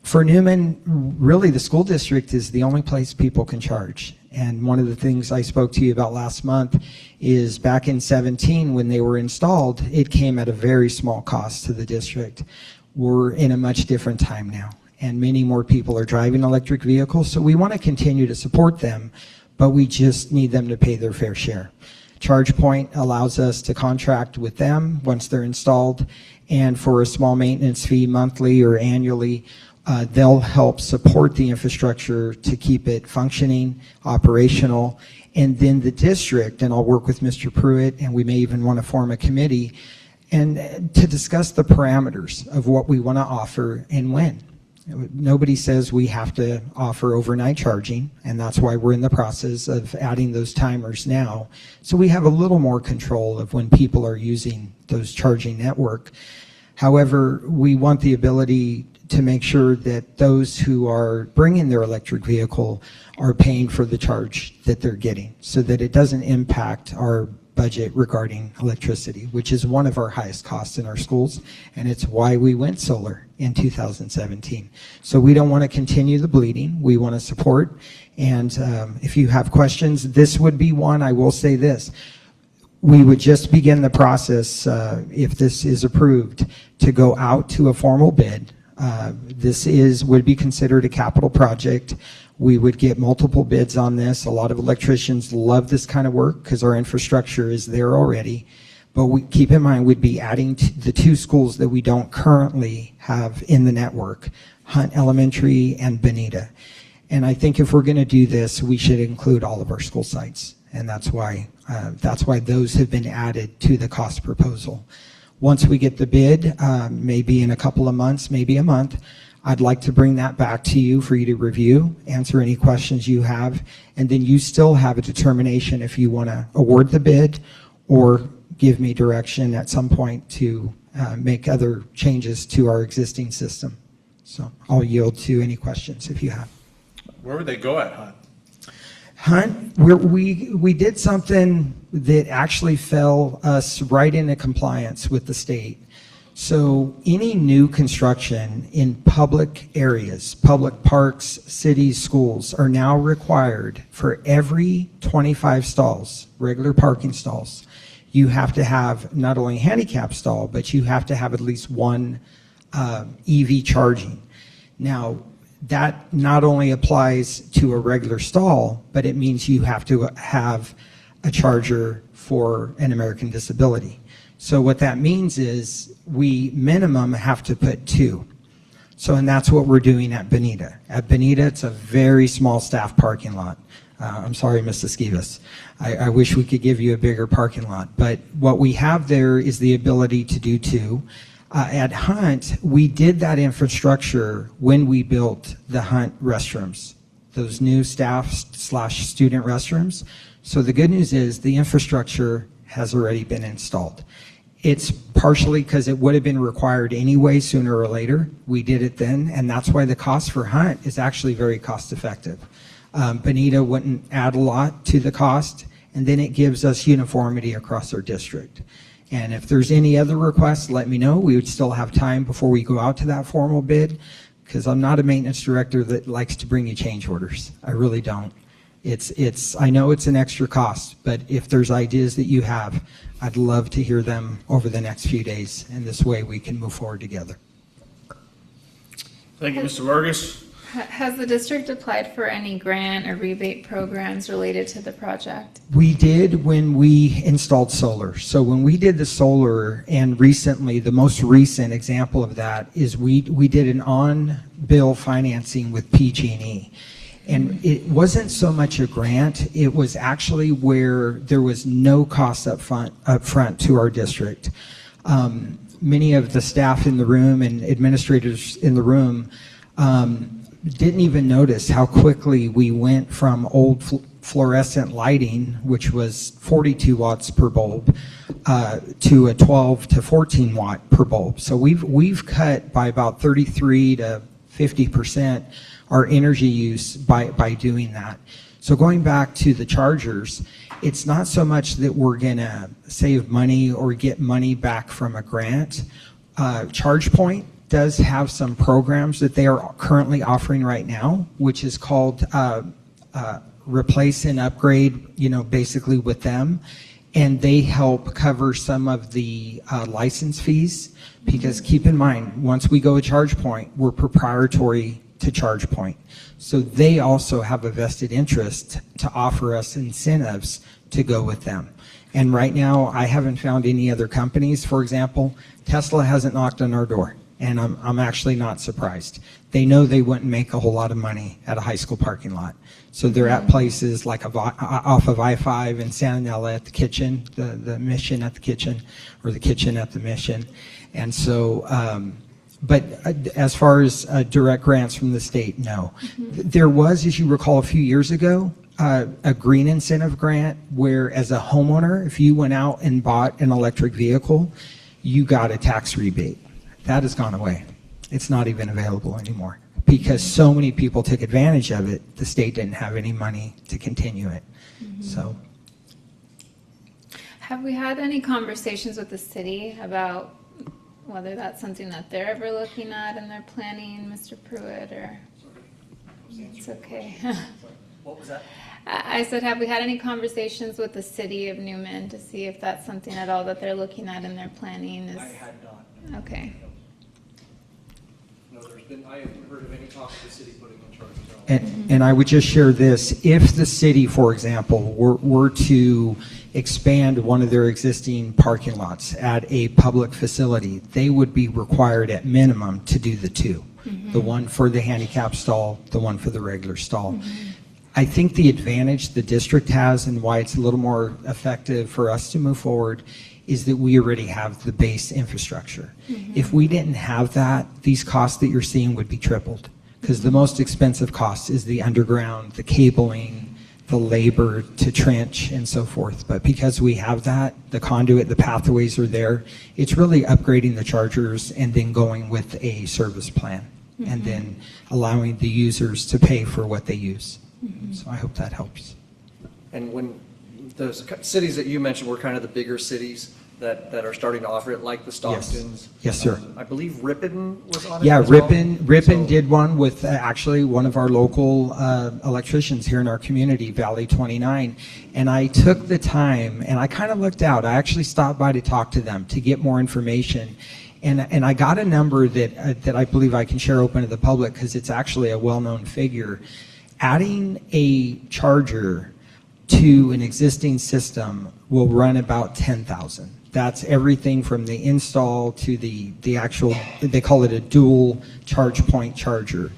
Speaker 12: For Newman, really the school district is the only place people can charge. And one of the things I spoke to you about last month is back in 17 when they were installed, it came at a very small cost to the district. We're in a much different time now, and many more people are driving electric vehicles, so we want to continue to support them, but we just need them to pay their fair share. ChargePoint allows us to contract with them once they're installed, and for a small maintenance fee monthly or annually, they'll help support the infrastructure to keep it functioning, operational, and then the district, and I'll work with Mr. Pruitt, and we may even want to form a committee, and to discuss the parameters of what we want to offer and when. Nobody says we have to offer overnight charging, and that's why we're in the process of adding those timers now. So we have a little more control of when people are using those charging network. However, we want the ability to make sure that those who are bringing their electric vehicle are paying for the charge that they're getting, so that it doesn't impact our budget regarding electricity, which is one of our highest costs in our schools, and it's why we went solar in 2017. So we don't want to continue the bleeding. We want to support, and if you have questions, this would be one. I will say this. We would just begin the process, if this is approved, to go out to a formal bid. This would be considered a capital project. We would get multiple bids on this. A lot of electricians love this kind of work because our infrastructure is there already. But we keep in mind we'd be adding the two schools that we don't currently have in the network, Hunt Elementary and Bonita. And I think if we're going to do this, we should include all of our school sites. And that's why those have been added to the cost proposal. Once we get the bid, maybe in a couple of months, maybe a month, I'd like to bring that back to you for you to review, answer any questions you have, and then you still have a determination if you want to award the bid or give me direction at some point to make other changes to our existing system. So I'll yield to any questions if you have.
Speaker 20: Where would they go at, Hunt?
Speaker 12: Hunt, we did something that actually fell us right into compliance with the state. So any new construction in public areas, public parks, cities, schools are now required for every 25 stalls, regular parking stalls, you have to have not only a handicap stall, but you have to have at least one EV charging. Now, that not only applies to a regular stall, but it means you have to have a charger for an American disability. So what that means is we minimum have to put 2. So, and that's what we're doing at Bonita. At Bonita, it's a very small staff parking lot. I'm sorry, Ms. Esquivas. I wish we could give you a bigger parking lot, but what we have there is the ability to do 2. At Hunt, we did that infrastructure when we built the Hunt restrooms, those new staff/student restrooms. So the good news is the infrastructure has already been installed. It's partially because it would have been required anyway sooner or later. We did it then, and that's why the cost for Hunt is actually very cost effective. Bonita wouldn't add a lot to the cost, and then it gives us uniformity across our district. And if there's any other requests, let me know. We would still have time before we go out to that formal bid, because I'm not a maintenance director that likes to bring you change orders. I really don't. I know it's an extra cost, but if there's ideas that you have, I'd love to hear them over the next few days, and this way we can move forward together.
Speaker 1: Thank you, Mr. Vargas.
Speaker 7: Has the district applied for any grant or rebate programs related to the project?
Speaker 12: We did when we installed solar. So when we did the solar, and recently, the most recent example of that is we did an on-bill financing with PG&E. And it wasn't so much a grant, it was actually where there was no cost up front to our district. Many of the staff in the room and administrators in the room didn't even notice how quickly we went from old fluorescent lighting, which was 42 watts per bulb, to a 12 to 14 watt per bulb. So we've cut by about 33 to 50% our energy use by doing that. So going back to the chargers, it's not so much that we're gonna save money or get money back from a grant. ChargePoint does have some programs that they are currently offering right now, which is called replace and upgrade, basically with them. And they help cover some of the license fees, because keep in mind, once we go to ChargePoint, we're proprietary to ChargePoint. So they also have a vested interest to offer us incentives to go with them. And right now, I haven't found any other companies. For example, Tesla hasn't knocked on our door. And I'm actually not surprised. They know they wouldn't make a whole lot of money at a high school parking lot. So they're at places like off of I-5 in Santa Anela at the kitchen, the Mission at the kitchen, or the kitchen at the Mission. And so, but as far as direct grants from the state, no. There was, as you recall, a few years ago, a green incentive grant where, as a homeowner, if you went out and bought an electric vehicle, you got a tax rebate. That has gone away. It's not even available anymore because so many people took advantage of it. The state didn't have any money to continue it. So,
Speaker 7: Have we had any conversations with the city about whether that's something that they're ever looking at in their planning, Mr. Pruitt, or? It's okay.
Speaker 11: What was that?
Speaker 7: I said, have we had any conversations with the city of Newman to see if that's something at all that they're looking at in their planning?
Speaker 11: I had not.
Speaker 7: Okay.
Speaker 11: No, I haven't heard of any talk of the city putting in charge of
Speaker 12: And I would just share this, if the city, for example, were to expand one of their existing parking lots at a public facility, they would be required at minimum to do the two. The one for the handicap stall, the one for the regular stall. I think the advantage the district has and why it's a little more effective for us to move forward is that we already have the base infrastructure. If we didn't have that, these costs that you're seeing would be tripled, because the most expensive cost is the underground, the cabling, the labor to trench and so forth. But because we have that, the conduit, the pathways are there, it's really upgrading the chargers and then going with a service plan and then allowing the users to pay for what they use. So I hope that helps.
Speaker 11: And when the cities that you mentioned were kind of the bigger cities that are starting to offer it, like the Stocktons.
Speaker 12: Yes, sir.
Speaker 11: I believe Ripon was on it.
Speaker 12: Yeah,
Speaker 11: as well.
Speaker 12: Ripon did one with actually one of our local electricians here in our community, Valley 29. And I took the time and I kind of looked out. I actually stopped by to talk to them to get more information. And I got a number that I believe I can share open to the public because it's actually a well-known figure. Adding a charger to an existing system will run about $10,000. That's everything from the install to the actual, they call it a dual charge point charger.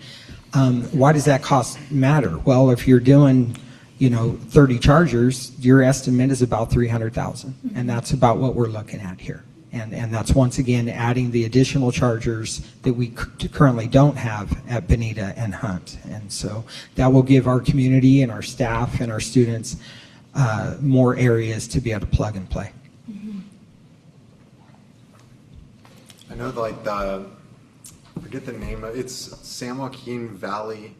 Speaker 12: Why does that cost matter? Well, if you're doing 30 chargers, your estimate is about $300,000, and that's about what we're looking at here. And that's once again adding the additional chargers that we currently don't have at Bonita and Hunt. And so that will give our community and our staff and our students more areas to be able to plug and play.
Speaker 9: I know forget the name, it's San Joaquin Valley.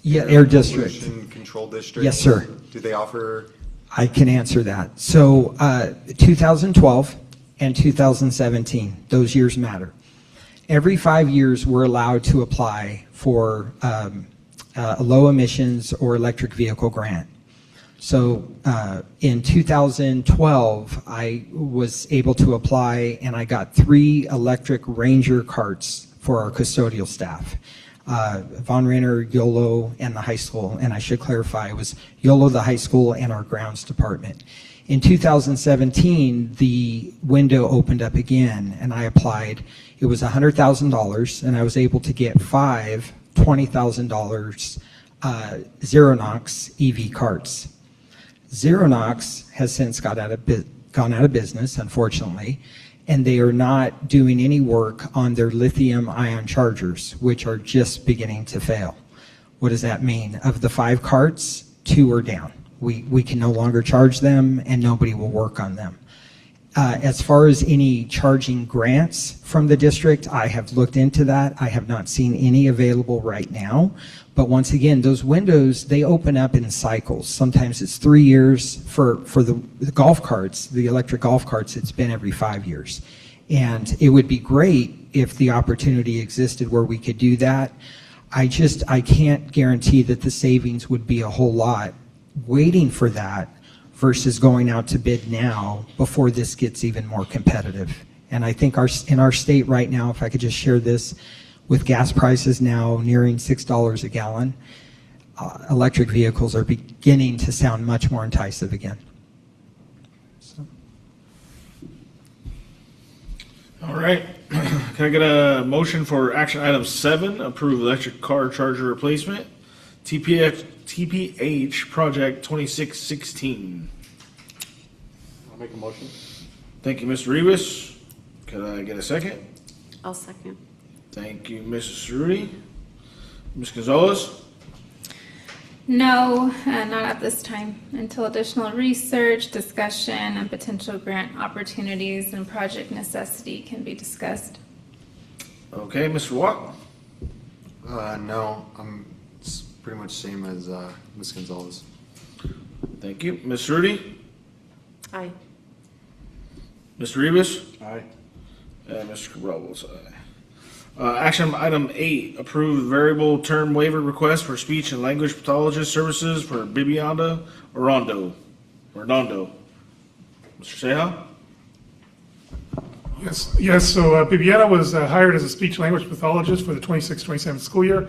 Speaker 12: Yeah, Air District.
Speaker 9: Pollution Control District.
Speaker 12: Yes, sir.
Speaker 9: Do they offer?
Speaker 12: I can answer that. So 2012 and 2017, those years matter. Every 5 years, we're allowed to apply for a low emissions or electric vehicle grant. So in 2012, I was able to apply and I got 3 electric Ranger carts for our custodial staff. Von Renner, YOLO, and the high school. And I should clarify, it was YOLO, the high school, and our grounds department. In 2017, the window opened up again and I applied. It was $100,000 and I was able to get 5 $20,000 Zero NOx EV carts. Zero NOx has since gone out of business, unfortunately, and they are not doing any work on their lithium-ion chargers, which are just beginning to fail. What does that mean? Of the 5 carts, 2 are down. We can no longer charge them, and nobody will work on them. As far as any charging grants from the district, I have looked into that. I have not seen any available right now. But once again, those windows, they open up in cycles. Sometimes it's 3 years. For the golf carts, the electric golf carts, it's been every 5 years. And it would be great if the opportunity existed where we could do that. I can't guarantee that the savings would be a whole lot waiting for that versus going out to bid now before this gets even more competitive. And I think in our state right now, if I could just share this, with gas prices now nearing $6 a gallon, electric vehicles are beginning to sound much more enticing again. So.
Speaker 1: All right. Can I get a motion for action item 7, approve electric car charger replacement, TPH project 2616?
Speaker 20: I'll make a motion.
Speaker 1: Thank you, Mr. Rivas. Can I get a second?
Speaker 4: I'll second.
Speaker 1: Thank you, Mrs. Cerruti. Ms. Gonzalez?
Speaker 7: No, not at this time, until additional research, discussion, and potential grant opportunities and project necessity can be discussed.
Speaker 1: Okay, Mr. Watt?
Speaker 9: No, it's pretty much same as Ms. Gonzalez.
Speaker 1: Thank you. Ms. Cerruti?
Speaker 4: Aye.
Speaker 1: Mr. Rivas?
Speaker 9: Aye.
Speaker 1: And Mr. Cabral votes aye. Action item 8, approve variable term waiver request for speech and language pathologist services for Bibianda Redondo. Mr. Seha?
Speaker 6: Yes, so Bibiana was hired as a speech language pathologist for the 26-27 school year.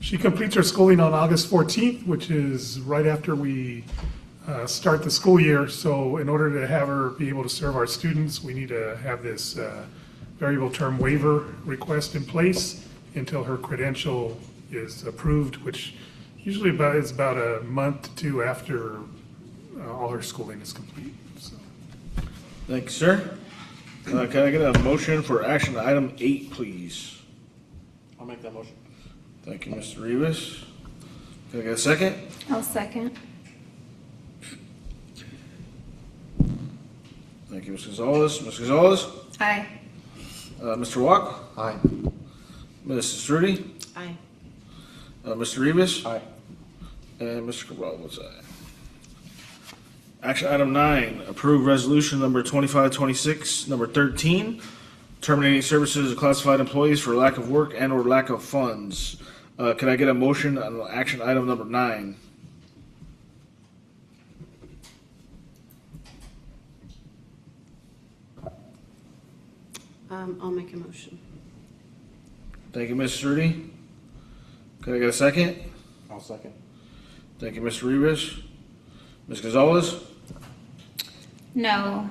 Speaker 6: She completes her schooling on August 14th, which is right after we start the school year. So in order to have her be able to serve our students, we need to have this variable term waiver request in place until her credential is approved, which usually is about a month to 2 after all her schooling is complete. So.
Speaker 1: Thank you, sir. Can I get a motion for action item 8, please?
Speaker 9: I'll make that motion.
Speaker 1: Thank you, Mr. Rivas. Can I get a second?
Speaker 7: I'll second.
Speaker 1: Thank you, Ms. Gonzalez. Ms. Gonzalez?
Speaker 7: Aye.
Speaker 1: Mr. Walk?
Speaker 9: Aye.
Speaker 1: Mrs. Rudy?
Speaker 4: Aye.
Speaker 1: Mr. Rivas?
Speaker 9: Aye.
Speaker 1: And Mr. Cabral votes aye. Action item 9, approve resolution number 2526, number 13, terminating services of classified employees for lack of work and or lack of funds. Can I get a motion on action item number 9?
Speaker 4: I'll make a motion.
Speaker 1: Thank you, Mrs. Rudy. Can I get a second?
Speaker 9: I'll second.
Speaker 1: Thank you, Mr. Rivas. Ms. Gonzalez?
Speaker 7: No,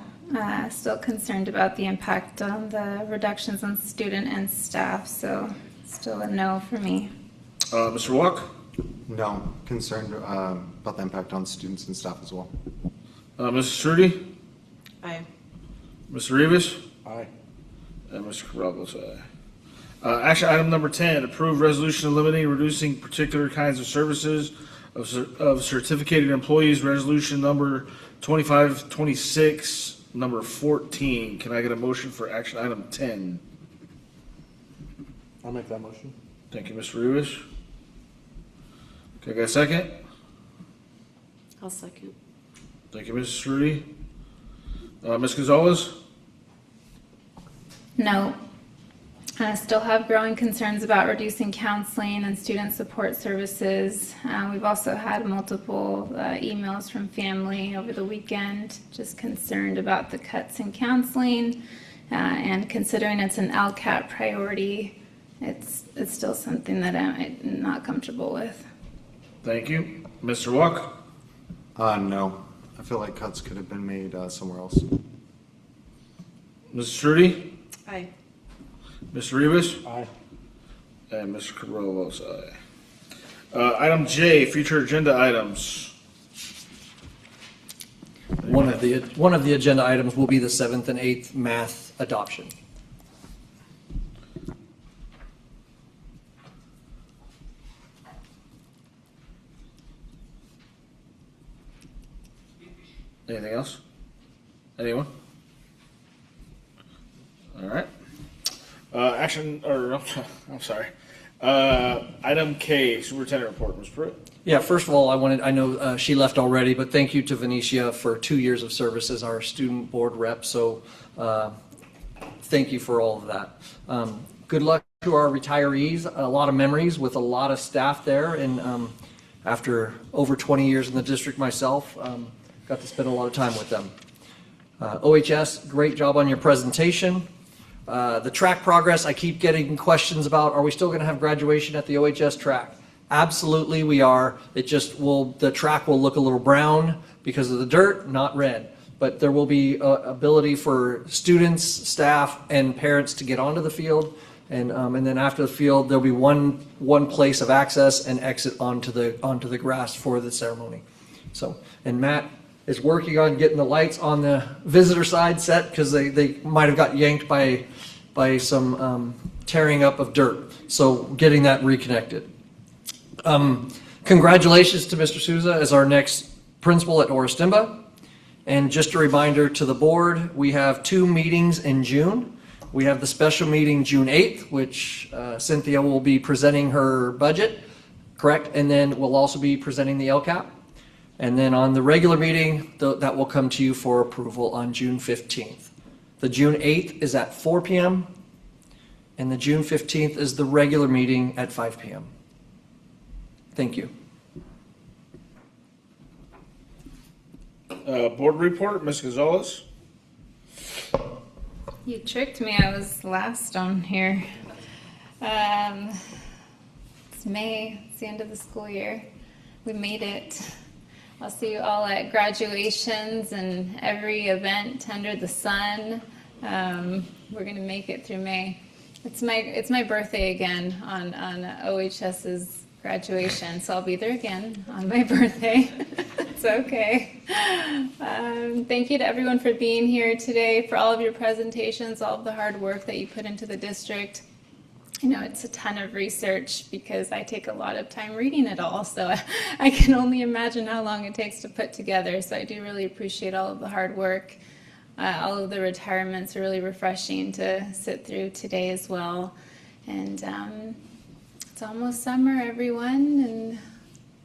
Speaker 7: still concerned about the impact on the reductions on student and staff, so still a no for me.
Speaker 1: Mr. Walk?
Speaker 9: No, concerned about the impact on students and staff as well.
Speaker 1: Mrs. Rudy?
Speaker 4: Aye.
Speaker 1: Mr. Rivas?
Speaker 9: Aye.
Speaker 1: And Mr. Cabral votes aye. Action item number 10, approve resolution eliminating, reducing particular kinds of services of certificated employees, resolution number 2526, number 14. Can I get a motion for action item 10?
Speaker 9: I'll make that motion.
Speaker 1: Thank you, Mr. Rivas. Can I get a second?
Speaker 4: I'll second.
Speaker 1: Thank you, Mrs. Rudy. Ms. Gonzalez?
Speaker 7: No. I still have growing concerns about reducing counseling and student support services. We've also had multiple emails from family over the weekend, just concerned about the cuts in counseling, and considering it's an LCAP priority, it's still something that I'm not comfortable with.
Speaker 1: Thank you. Mr. Walk?
Speaker 9: No. I feel like cuts could have been made somewhere else.
Speaker 1: Mrs. Rudy?
Speaker 4: Aye.
Speaker 1: Mr. Rivas?
Speaker 9: Aye.
Speaker 1: And Mr. Cabral votes aye. Item J, future agenda items.
Speaker 11: One of the agenda items will be the 7th and 8th math adoption.
Speaker 1: Anything else? Anyone? All right. I'm sorry. Item K, Superintendent Report, Ms. Pruitt.
Speaker 11: Yeah, first of all, I know she left already, but thank you to Venetia for 2 years of service as our student board rep. So thank you for all of that. Good luck to our retirees. A lot of memories with a lot of staff there. And after over 20 years in the district myself, got to spend a lot of time with them. OHS, great job on your presentation. The track progress, I keep getting questions about, are we still going to have graduation at the OHS track? Absolutely we are. It just the track will look a little brown because of the dirt, not red. But there will be ability for students, staff, and parents to get onto the field. And then after the field, there'll be one place of access and exit onto the grass for the ceremony. So, and Matt is working on getting the lights on the visitor side set because they might have got yanked by some tearing up of dirt. So getting that reconnected. Congratulations to Mr. Souza as our next principal at Orostimba. And just a reminder to the board, we have 2 meetings in June. We have the special meeting June 8th, which Cynthia will be presenting her budget, correct? And then we'll also be presenting the LCAP. And then on the regular meeting, that will come to you for approval on June 15th. The June 8th is at 4 p.m. and the June 15th is the regular meeting at 5 p.m. Thank you.
Speaker 1: Board report, Ms. Gonzalez.
Speaker 7: You tricked me. I was last on here. It's May. It's the end of the school year. We made it. I'll see you all at graduations and every event under the sun. We're gonna make it through May. It's my birthday again on OHS's graduation, so I'll be there again on my birthday. It's okay. Thank you to everyone for being here today, for all of your presentations, all of the hard work that you put into the district. I know it's a ton of research because I take a lot of time reading it all, so I can only imagine how long it takes to put together. So I do really appreciate all of the hard work. All of the retirements are really refreshing to sit through today as well. And it's almost summer, everyone, and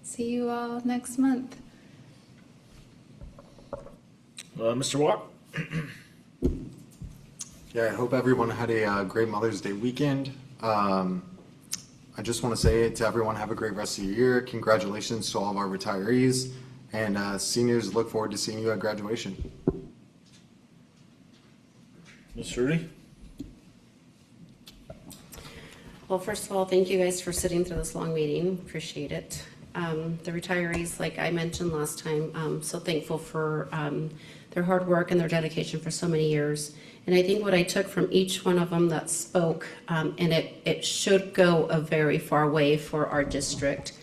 Speaker 7: see you all next month.
Speaker 1: Mr. Watt?
Speaker 9: Yeah, I hope everyone had a great Mother's Day weekend. I just want to say to everyone, have a great rest of your year. Congratulations to all of our retirees. And seniors, look forward to seeing you at graduation.
Speaker 1: Ms. Rudy?
Speaker 4: Well, first of all, thank you guys for sitting through this long meeting. Appreciate it. The retirees, like I mentioned last time, so thankful for their hard work and their dedication for so many years. And I think what I took from each one of them that spoke, and it should go a very far way for our district,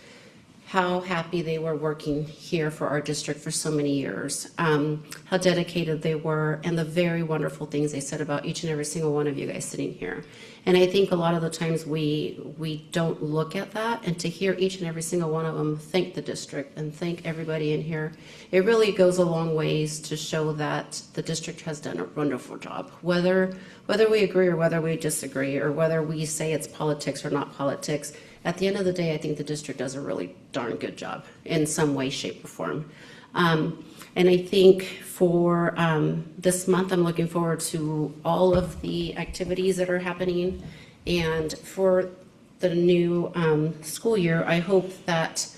Speaker 4: how happy they were working here for our district for so many years, how dedicated they were, and the very wonderful things they said about each and every single one of you guys sitting here. And I think a lot of the times we don't look at that, and to hear each and every single one of them thank the district and thank everybody in here, it really goes a long ways to show that the district has done a wonderful job. Whether we agree or whether we disagree, or whether we say it's politics or not politics, at the end of the day, I think the district does a really darn good job in some way, shape, or form. And I think for this month, I'm looking forward to all of the activities that are happening. And for the new school year, I hope that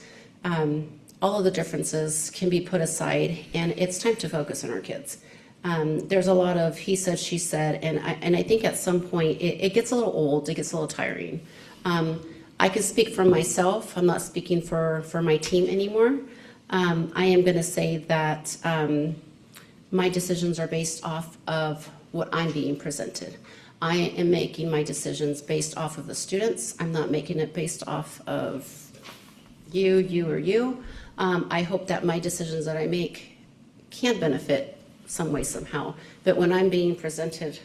Speaker 4: all of the differences can be put aside, and it's time to focus on our kids. There's a lot of he said, she said, and I think at some point it gets a little old, it gets a little tiring. I can speak for myself. I'm not speaking for my team anymore. I am going to say that my decisions are based off of what I'm being presented. I am making my decisions based off of the students. I'm not making it based off of you, or you. I hope that my decisions that I make can benefit some way, somehow. But when I'm being presented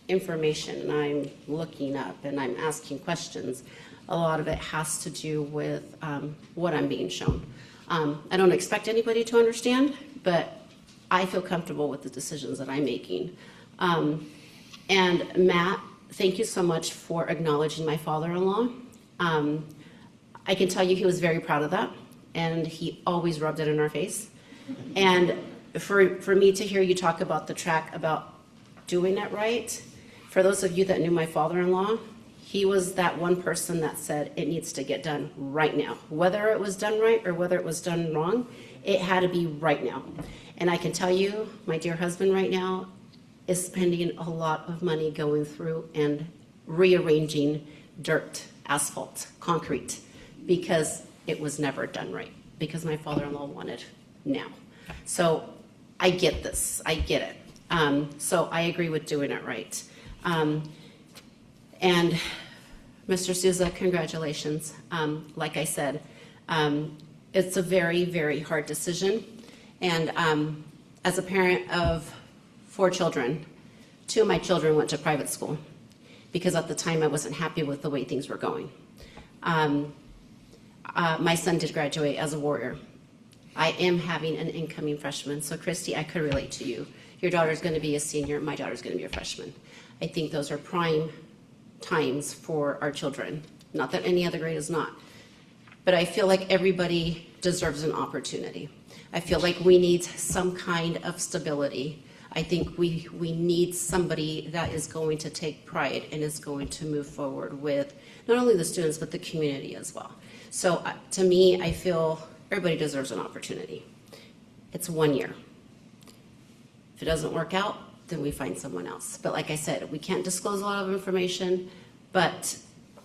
Speaker 4: information and I'm looking up and I'm asking questions, a lot of it has to do with what I'm being shown. I don't expect anybody to understand, but I feel comfortable with the decisions that I'm making. And Matt, thank you so much for acknowledging my father-in-law. I can tell you he was very proud of that, and he always rubbed it in our face. And for me to hear you talk about the track about doing it right, for those of you that knew my father-in-law, he was that one person that said it needs to get done right now. Whether it was done right or whether it was done wrong, it had to be right now. And I can tell you, my dear husband right now is spending a lot of money going through and rearranging dirt, asphalt, concrete, because it was never done right, because my father-in-law wanted now. So I get this, I get it. So I agree with doing it right. And Mr. Souza, congratulations. Like I said, it's a very, very hard decision. And as a parent of 4 children, 2 of my children went to private school because at the time I wasn't happy with the way things were going. My son did graduate as a warrior. I am having an incoming freshman. So Christy, I could relate to you. Your daughter's going to be a senior. My daughter's going to be a freshman. I think those are prime times for our children. Not that any other grade is not. But I feel like everybody deserves an opportunity. I feel like we need some kind of stability. I think we need somebody that is going to take pride and is going to move forward with not only the students, but the community as well. So to me, I feel everybody deserves an opportunity. It's 1 year. If it doesn't work out, then we find someone else. But like I said, we can't disclose a lot of information, but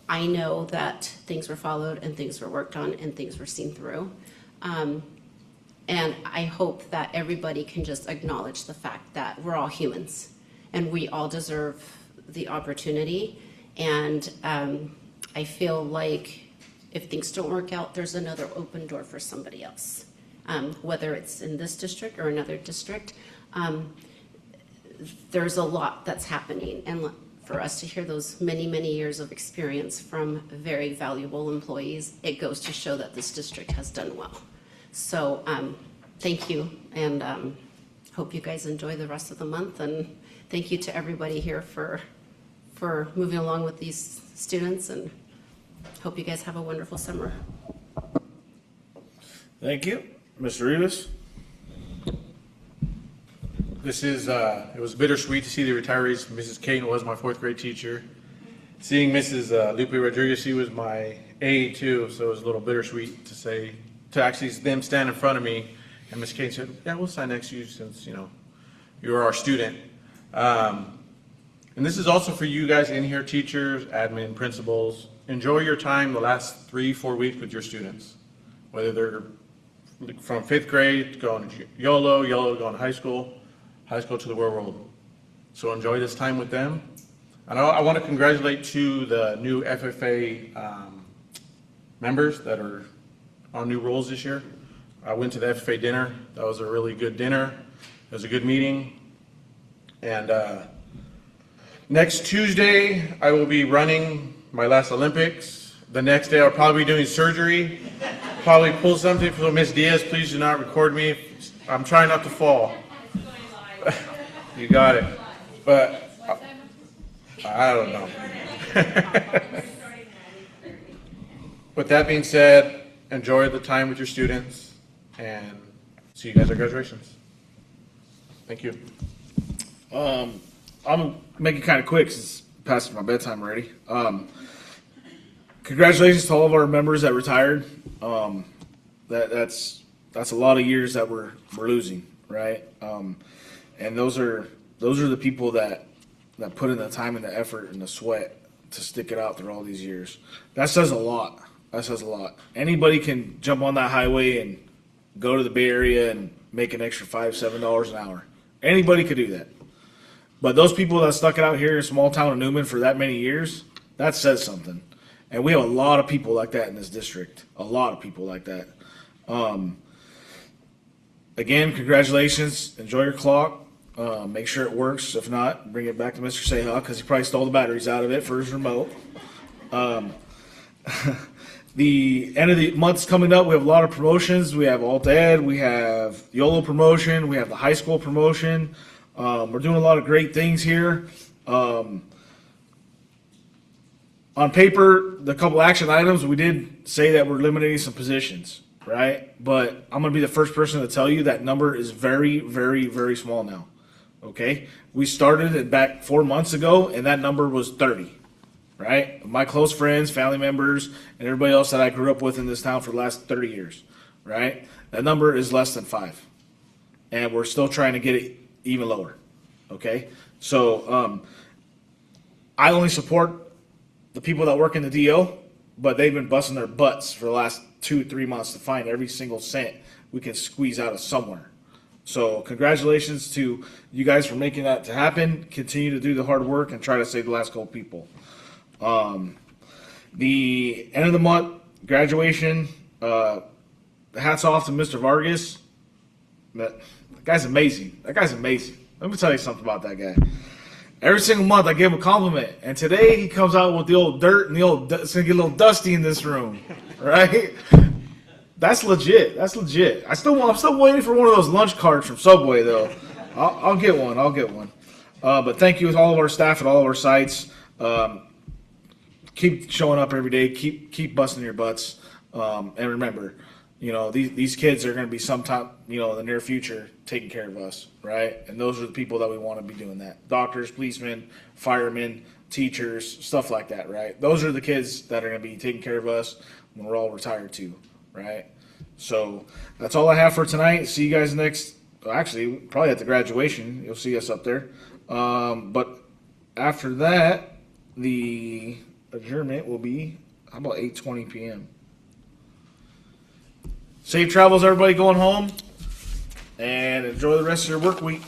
Speaker 4: I know that things were followed and things were worked on and things were seen through. And I hope that everybody can just acknowledge the fact that we're all humans and we all deserve the opportunity. And I feel like if things don't work out, there's another open door for somebody else, whether it's in this district or another district. There's a lot that's happening, and for us to hear those many, many years of experience from very valuable employees, it goes to show that this district has done well. So thank you, and hope you guys enjoy the rest of the month, and thank you to everybody here for moving along with these students, and hope you guys have a wonderful summer.
Speaker 1: Thank you. Mr. Rivas?
Speaker 20: It was bittersweet to see the retirees. Mrs. Caton was my 4th grade teacher. Seeing Mrs. Lupe Rodriguez, she was my aide too, so it was a little bittersweet to actually them stand in front of me, and Miss Caton said, yeah, we'll sign next to you since, you're our student. And this is also for you guys in here, teachers, admin, principals. Enjoy your time the last 3-4 weeks with your students, whether they're from 5th grade going to YOLO going to high school to the real world. So enjoy this time with them. And I want to congratulate to the new FFA members that are on new roles this year. I went to the FFA dinner. That was a really good dinner. It was a good meeting. And next Tuesday, I will be running my last Olympics. The next day, I'll probably be doing surgery. Probably pull something for Miss Diaz. Please do not record me. I'm trying not to fall. You got it. But I don't know. With that being said, enjoy the time with your students and see you guys at graduations. Thank you.
Speaker 1: I'm gonna make it kind of quick since it's past my bedtime already. Congratulations to all of our members that retired. That's a lot of years that we're losing, right? And those are the people that put in the time and the effort and the sweat to stick it out through all these years. That says a lot. That says a lot. Anybody can jump on that highway and go to the Bay Area and make an extra $5, $7 an hour. Anybody could do that. But those people that stuck it out here in a small town of Newman for that many years, that says something. And we have a lot of people like that in this district. A lot of people like that. Again, congratulations. Enjoy your clock. Make sure it works. If not, bring it back to Mr. Seha because he probably stole the batteries out of it for his remote. The end of the month's coming up. We have a lot of promotions. We have Alt Ed. We have YOLO promotion. We have the high school promotion. We're doing a lot of great things here. On paper, the couple action items, we did say that we're eliminating some positions, right? But I'm going to be the first person to tell you that number is very, very, very small now, okay? We started it back 4 months ago, and that number was 30, right? My close friends, family members, and everybody else that I grew up with in this town for the last 30 years, right? That number is less than 5, and we're still trying to get it even lower, okay? So I only support the people that work in the DO, but they've been busting their butts for the last 2-3 months to find every single cent we can squeeze out of somewhere. So congratulations to you guys for making that to happen. Continue to do the hard work and try to save the last couple people. The end of the month, graduation, hats off to Mr. Vargas. That guy's amazing. That guy's amazing. Let me tell you something about that guy. Every single month I give him a compliment, and today he comes out with the old dirt and it's gonna get a little dusty in this room, right? That's legit. That's legit. I'm still waiting for one of those lunch cards from Subway though. I'll get one. I'll get one. But thank you to all of our staff at all of our sites. Keep showing up every day. Keep busting your butts. And remember, these kids are going to be sometime, in the near future taking care of us, right? And those are the people that we want to be doing that. Doctors, policemen, firemen, teachers, stuff like that, right? Those are the kids that are going to be taking care of us when we're all retired too, right? So that's all I have for tonight. See you guys actually, probably at the graduation. You'll see us up there. But after that, the adjournment will be, how about 8:20 p.m.? Safe travels, everybody going home, and enjoy the rest of your work week.